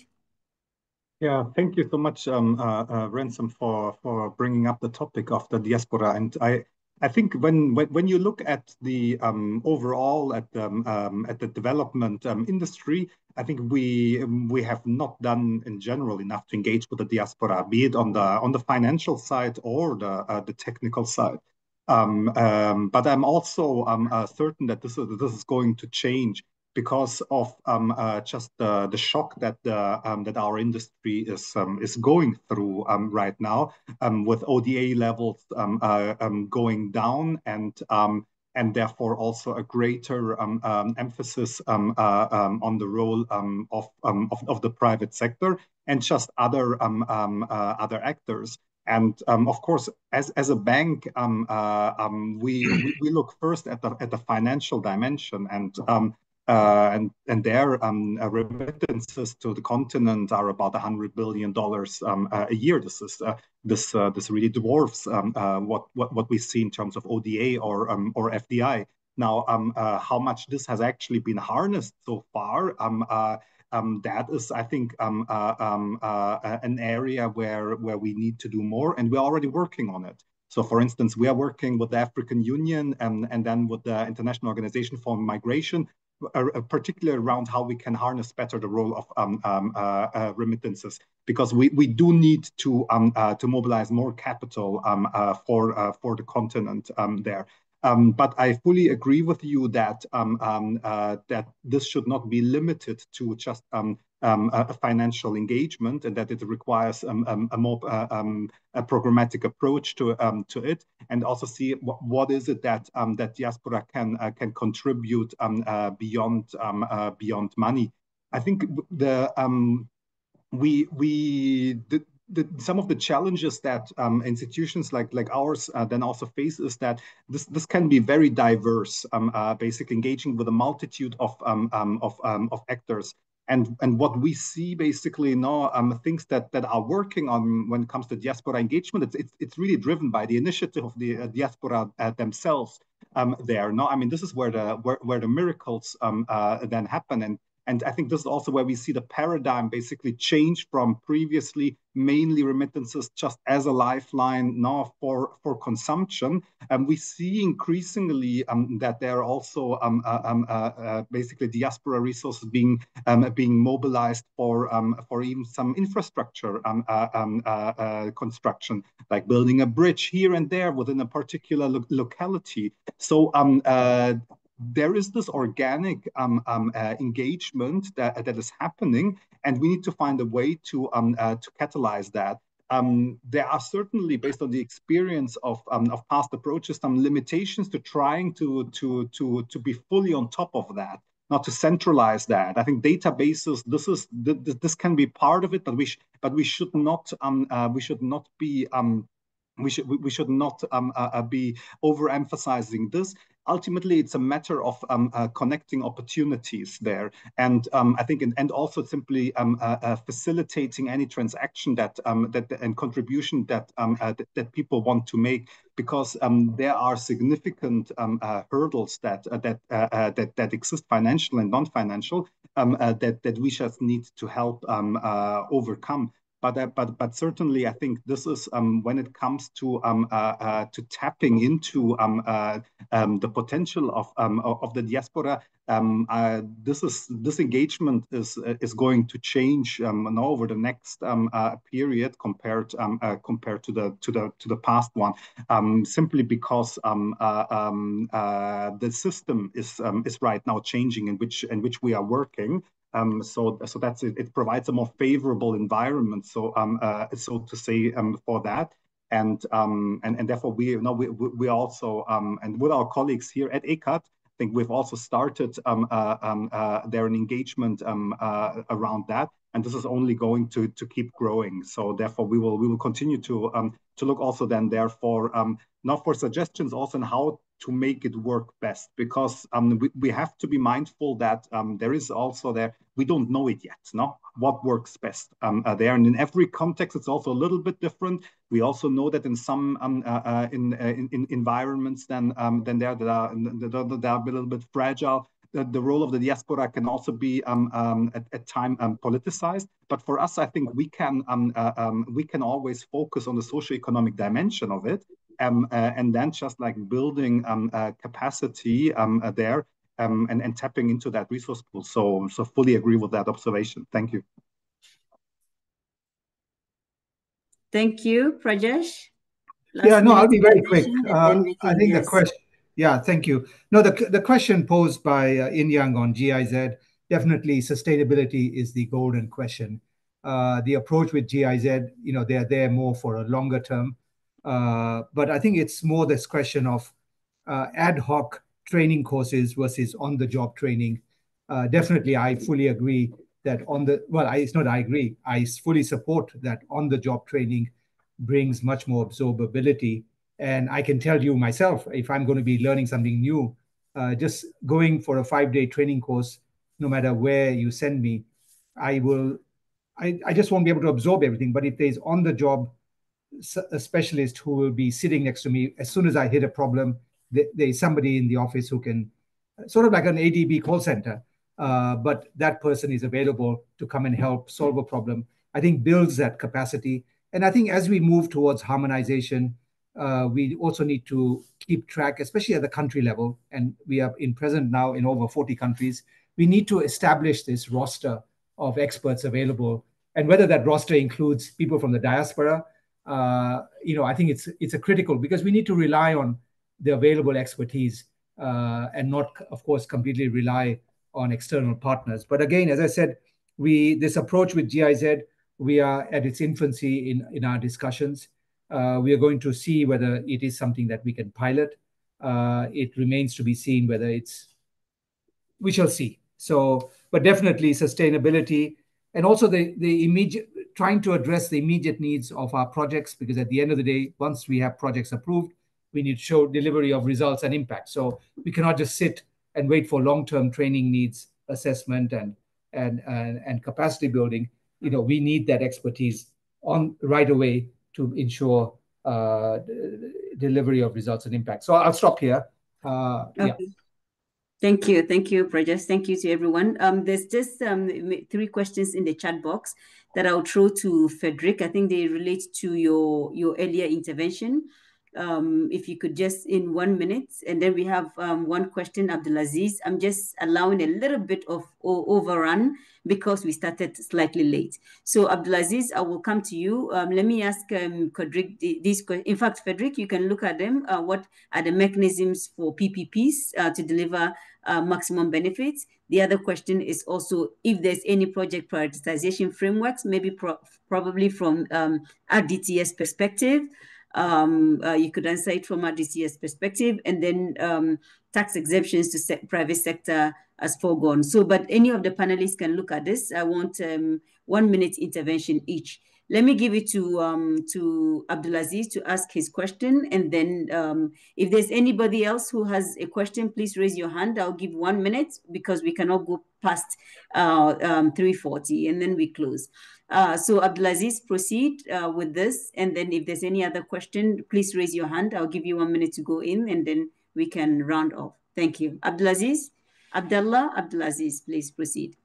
Yeah, thank you so much, Ransom, for bringing up the topic of the diaspora. And I think when you look at the overall at the development industry, I think we have not done in general enough to engage with the diaspora, be it on the financial side or the technical side. But I'm also certain that this is going to change because of just the shock that that our industry is going through right now, with ODA levels going down and therefore also a greater emphasis on the role of the private sector and just other actors. And of course, as a bank, we look first at the financial dimension, and their remittances to the continent are about $100 billion a year. This really dwarfs what we see in terms of ODA or FDI. Now, how much this has actually been harnessed so far, that is, I think, an area where we need to do more, and we're already working on it. So, for instance, we are working with the African Union and then with the International Organization for Migration, particularly around how we can harness better the role of remittances, because we do need to mobilize more capital for the continent there. But I fully agree with you that that this should not be limited to just a financial engagement, and that it requires a more a programmatic approach to it, and also see what is it that that diaspora can contribute beyond money. I think some of the challenges that institutions like ours then also face is that this can be very diverse, basically engaging with a multitude of actors. And what we see basically now, things that are working on when it comes to diaspora engagement, it's really driven by the initiative of the diaspora themselves there. No, I mean, this is where the miracles then happen. And I think this is also where we see the paradigm basically change from previously mainly remittances just as a lifeline now for consumption. And we see increasingly that there are also basically diaspora resources being mobilized for even some infrastructure construction, like building a bridge here and there within a particular locality. So there is this organic engagement that is happening, and we need to find a way to catalyze that. There are certainly, based on the experience of past approaches, some limitations to trying to be fully on top of that, not to centralize that. I think databases, this can be part of it, but we should not be overemphasizing this. Ultimately, it's a matter of connecting opportunities there, and I think, and also simply facilitating any transaction that and contribution that people want to make, because there are significant hurdles that exist, financial and non-financial, that we just need to help overcome. But certainly, I think this is when it comes to tapping into the potential of the diaspora. This engagement is going to change now over the next period compared to the past one, simply because the system is right now changing in which we are working. So that's it. It provides a more favorable environment, so to say, for that, and therefore we also and with our colleagues here at ECAT, I think we've also started there an engagement around that, and this is only going to keep growing. So therefore we will continue to look also then therefore not for suggestions also on how to make it work best, because we have to be mindful that there is also we don't know it yet, no, what works best there, and in every context it's also a little bit different. We also know that in some in environments then there that are a little bit fragile. The role of the diaspora can also be at time politicized. But for us, I think we can always focus on the socioeconomic dimension of it, and then just like building capacity there, and tapping into that resource pool. So fully agree with that observation. Thank you. Thank you, Prajesh. Yeah, no, I'll be very quick. I think the question. Yeah, thank you. No, the question posed by In Young on GIZ, definitely sustainability is the golden question. The approach with GIZ, they're there more for a longer term. But I think it's more this question of ad hoc training courses versus on-the-job training. Definitely, I fully agree that it's not I agree, I fully support that on-the-job training brings much more absorbability. And I can tell you myself, if I'm going to be learning something new, just going for a 5-day training course, no matter where you send me, I just won't be able to absorb everything. But if there's on-the-job a specialist who will be sitting next to me as soon as I hit a problem, there's somebody in the office who can, sort of like an ADB call center, but that person is available to come and help solve a problem, I think builds that capacity. And I think as we move towards harmonization, we also need to keep track, especially at the country level, and we are in present now in over 40 countries. We need to establish this roster of experts available, and whether that roster includes people from the diaspora, I think it's a critical, because we need to rely on the available expertise and not, of course, completely rely on external partners. But again, as I said, this approach with GIZ, we are at its infancy in our discussions. We are going to see whether it is something that we can pilot. It remains to be seen whether we shall see. So, but definitely sustainability, and also the immediate, trying to address the immediate needs of our projects, because at the end of the day, once we have projects approved, we need to show delivery of results and impact. So we cannot just sit and wait for long-term training needs assessment and capacity building. We need that expertise on right away to ensure delivery of results and impact. So I'll stop here. Okay. Yeah. Thank you, Prajesh. Thank you to everyone. There's just 3 questions in the chat box that I'll throw to Frederick. I think they relate to your earlier intervention. If you could just in 1 minute, and then we have one question, Abdulaziz. I'm just allowing a little bit of overrun because we started slightly late. So Abdulaziz, I will come to you. Let me ask Frederick these questions. In fact, Frederick, you can look at them. What are the mechanisms for PPPs to deliver maximum benefits? The other question is also if there's any project prioritization frameworks, maybe probably from RDTS perspective. You could answer it from a DCS perspective, and then tax exemptions to private sector as foregone. So, but any of the panelists can look at this. I want 1 minute intervention each. Let me give it to Abdulaziz to ask his question, and then if there's anybody else who has a question, please raise your hand. I'll give 1 minute because we cannot go past 3:40, and then we close. So Abdulaziz, proceed with this, and then if there's any other question, please raise your hand. I'll give you 1 minute to go in, and then we can round off. Thank you. Abdulaziz, Abdulaziz, please proceed.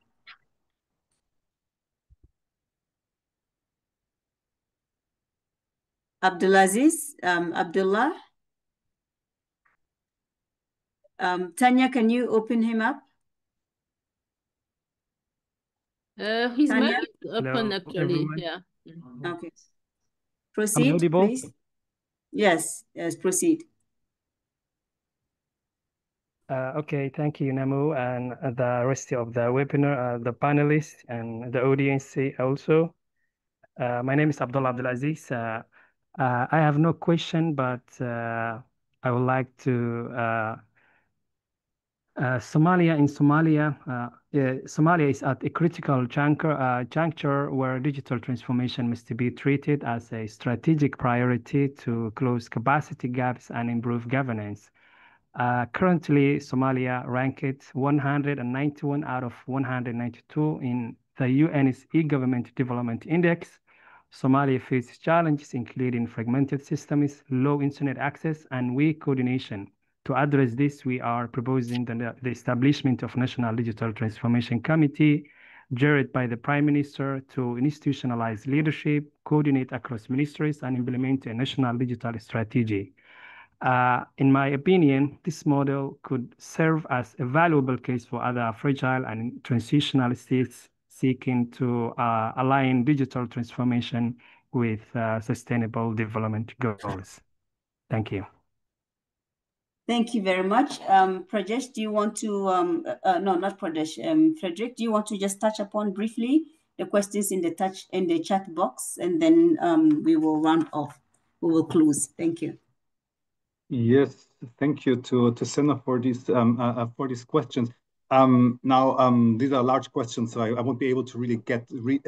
Abdulaziz, Abdullah. Tanya, can you open him up? His Tanya? mic is open, actually. Everyone. Yeah. Okay. Proceed, please. Yes, proceed. Okay, thank you, Namu, and the rest of the webinar, the panelists and the audience also. My name is Abdullah Abdulaziz. I have no question, but I would like to Somalia is at a critical juncture where digital transformation must be treated as a strategic priority to close capacity gaps and improve governance. Currently, Somalia ranked 191 out of 192 in the UN's E-Government Development Index. Somalia faces challenges including fragmented systems, low internet access, and weak coordination. To address this, we are proposing the establishment of National Digital Transformation Committee, chaired by the Prime Minister, to institutionalize leadership, coordinate across ministries, and implement a national digital strategy. In my opinion, this model could serve as a valuable case for other fragile and transitional states seeking to align digital transformation with sustainable development goals. Thank you. Thank you very much. Prajesh, do you want to, no, not Prajesh, Frederick, do you want to just touch upon briefly the questions in the chat box, and then we will round off, we will close. Thank you. Yes, thank you to Senna for these questions. These are large questions, so I won't be able to really get deep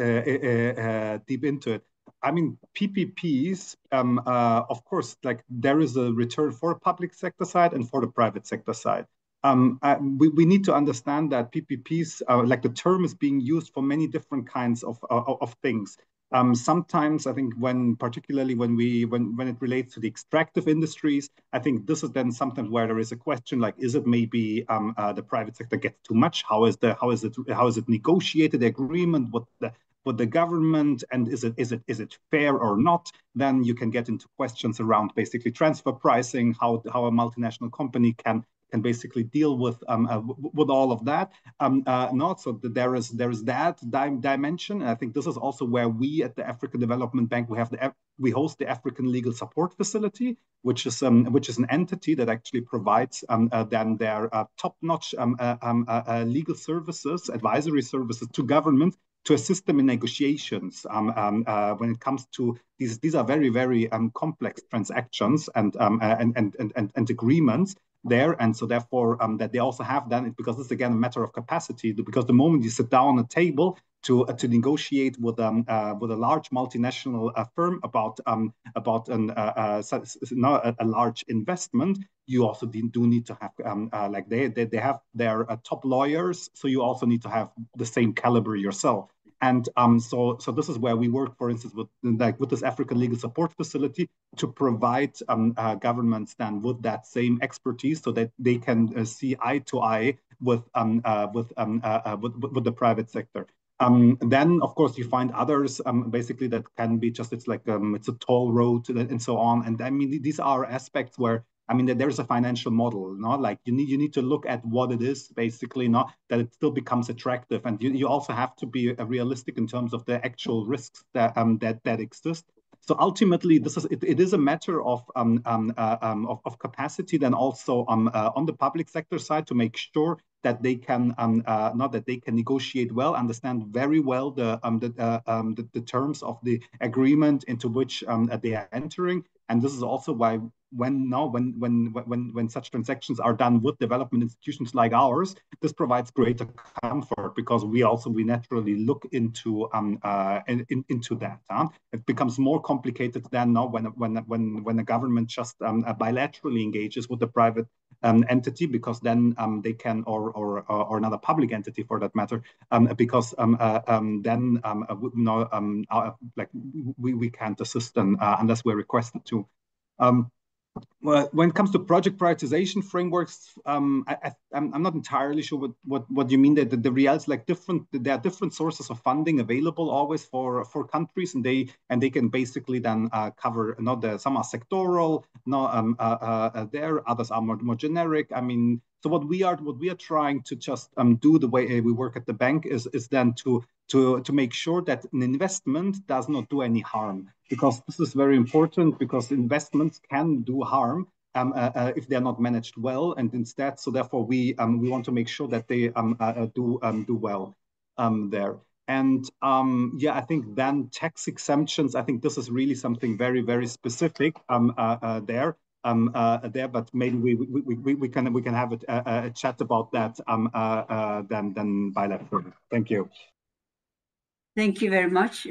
into it. I mean, PPPs, of course, like there is a return for public sector side and for the private sector side. We need to understand that PPPs, like the term is being used for many different kinds of things. Sometimes I think particularly when it relates to the extractive industries, I think this is then sometimes where there is a question like, is it maybe the private sector gets too much? How is it negotiated agreement with the government, and is it fair or not? Then you can get into questions around basically transfer pricing, how a multinational company can basically deal with all of that. Not so that there is that dimension. And I think this is also where we at the African Development Bank we host the African Legal Support Facility, which is an entity that actually provides then their top-notch legal services, advisory services to governments to assist them in negotiations when it comes to these. These are very, very complex transactions and agreements there, and so therefore that they also have done it, because it's again a matter of capacity. Because the moment you sit down at a table to negotiate with a large multinational firm about a large investment, you also do need to have like they have their top lawyers, so you also need to have the same caliber yourself. And so this is where we work, for instance, with this African Legal Support Facility to provide governments then with that same expertise, so that they can see eye to eye with the private sector. Then, of course, you find others basically that can be just it's a toll road and so on. And I mean, these are aspects where I mean, there's a financial model, not like you need to look at what it is, basically, not that it still becomes attractive, and you also have to be realistic in terms of the actual risks that exist. So ultimately, it is a matter of capacity, then also on the public sector side, to make sure that they can not that they can negotiate well, understand very well the terms of the agreement into which they are entering. And this is also why when such transactions are done with development institutions like ours, this provides greater comfort, because we naturally look into that. It becomes more complicated than now when a government just bilaterally engages with the private entity, because then they can, or another public entity for that matter, because then like we can't assist them unless we're requested to. Well, when it comes to project prioritization frameworks, I'm not entirely sure what you mean. That the reality, like there are different sources of funding available always for countries, and they can basically then cover. Some are sectoral, there others are more generic. I mean, so what we are trying to just do, the way we work at the bank, is then to make sure that an investment does not do any harm, because this is very important, because investments can do harm if they're not managed well, and instead, so therefore we want to make sure that they do well there. And I think then tax exemptions, I think this is really something very, very specific there. But maybe we can have a chat about that then bilaterally. Thank you. Thank you very much,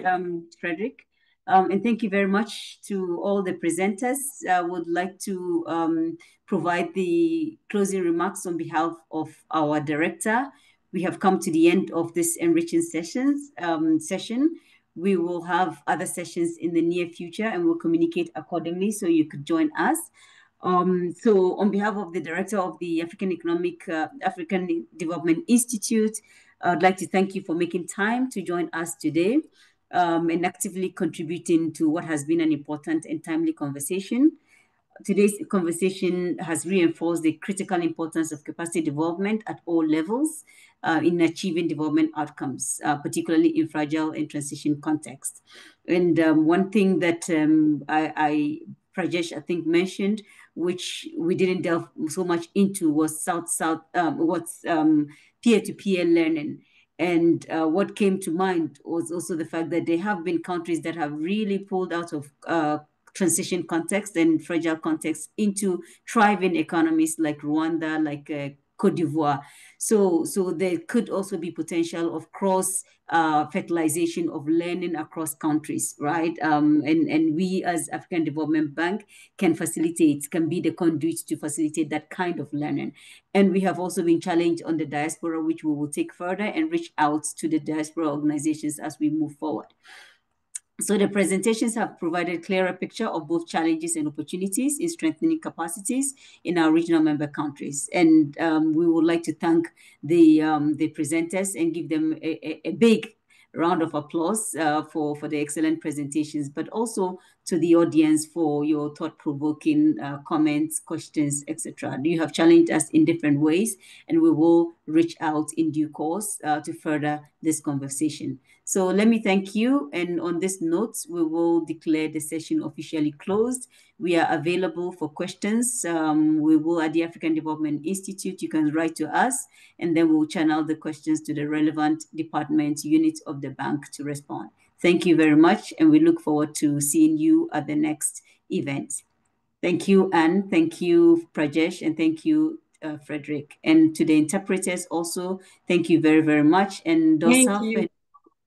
Frederick. And thank you very much to all the presenters. I would like to provide the closing remarks on behalf of our director. We have come to the end of this enriching session. We will have other sessions in the near future, and we'll communicate accordingly, so you could join us. So on behalf of the director of the African Development Institute, I'd like to thank you for making time to join us today and actively contributing to what has been an important and timely conversation. Today's conversation has reinforced the critical importance of capacity development at all levels in achieving development outcomes, particularly in fragile and transition context. And one thing that Prajesh, I think, mentioned, which we didn't delve so much into, was peer-to-peer learning. And what came to mind was also the fact that there have been countries that have really pulled out of transition context and fragile context into thriving economies like Rwanda, like Cote d'Ivoire. So there could also be potential of cross fertilization of learning across countries, right? And we as African Development Bank can be the conduit to facilitate that kind of learning. And we have also been challenged on the diaspora, which we will take further and reach out to the diaspora organizations as we move forward. So the presentations have provided a clearer picture of both challenges and opportunities in strengthening capacities in our regional member countries. And we would like to thank the presenters and give them a big round of applause for the excellent presentations, but also to the audience for your thought-provoking comments, questions, etc. You have challenged us in different ways, and we will reach out in due course to further this conversation. So let me thank you. And on this note, we will declare the session officially closed. We are available for questions. We will at the African Development Institute. You can write to us, and then we'll channel the questions to the relevant department unit of the bank to respond. Thank you very much, and we look forward to seeing you at the next event. Thank you, Anne. Thank you, Prajesh, and thank you, Frederick. And to the interpreters also, thank you very, very much. And Dosaf, Thank you.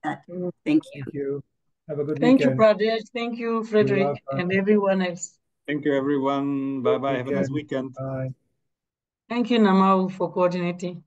Thank you. Thank you. Have a good Thank weekend. you, Pradesh. Thank you, Frederick, and everyone else. Thank you, everyone. Bye-bye. Have a nice weekend. Bye. Thank you, Namau, for coordinating.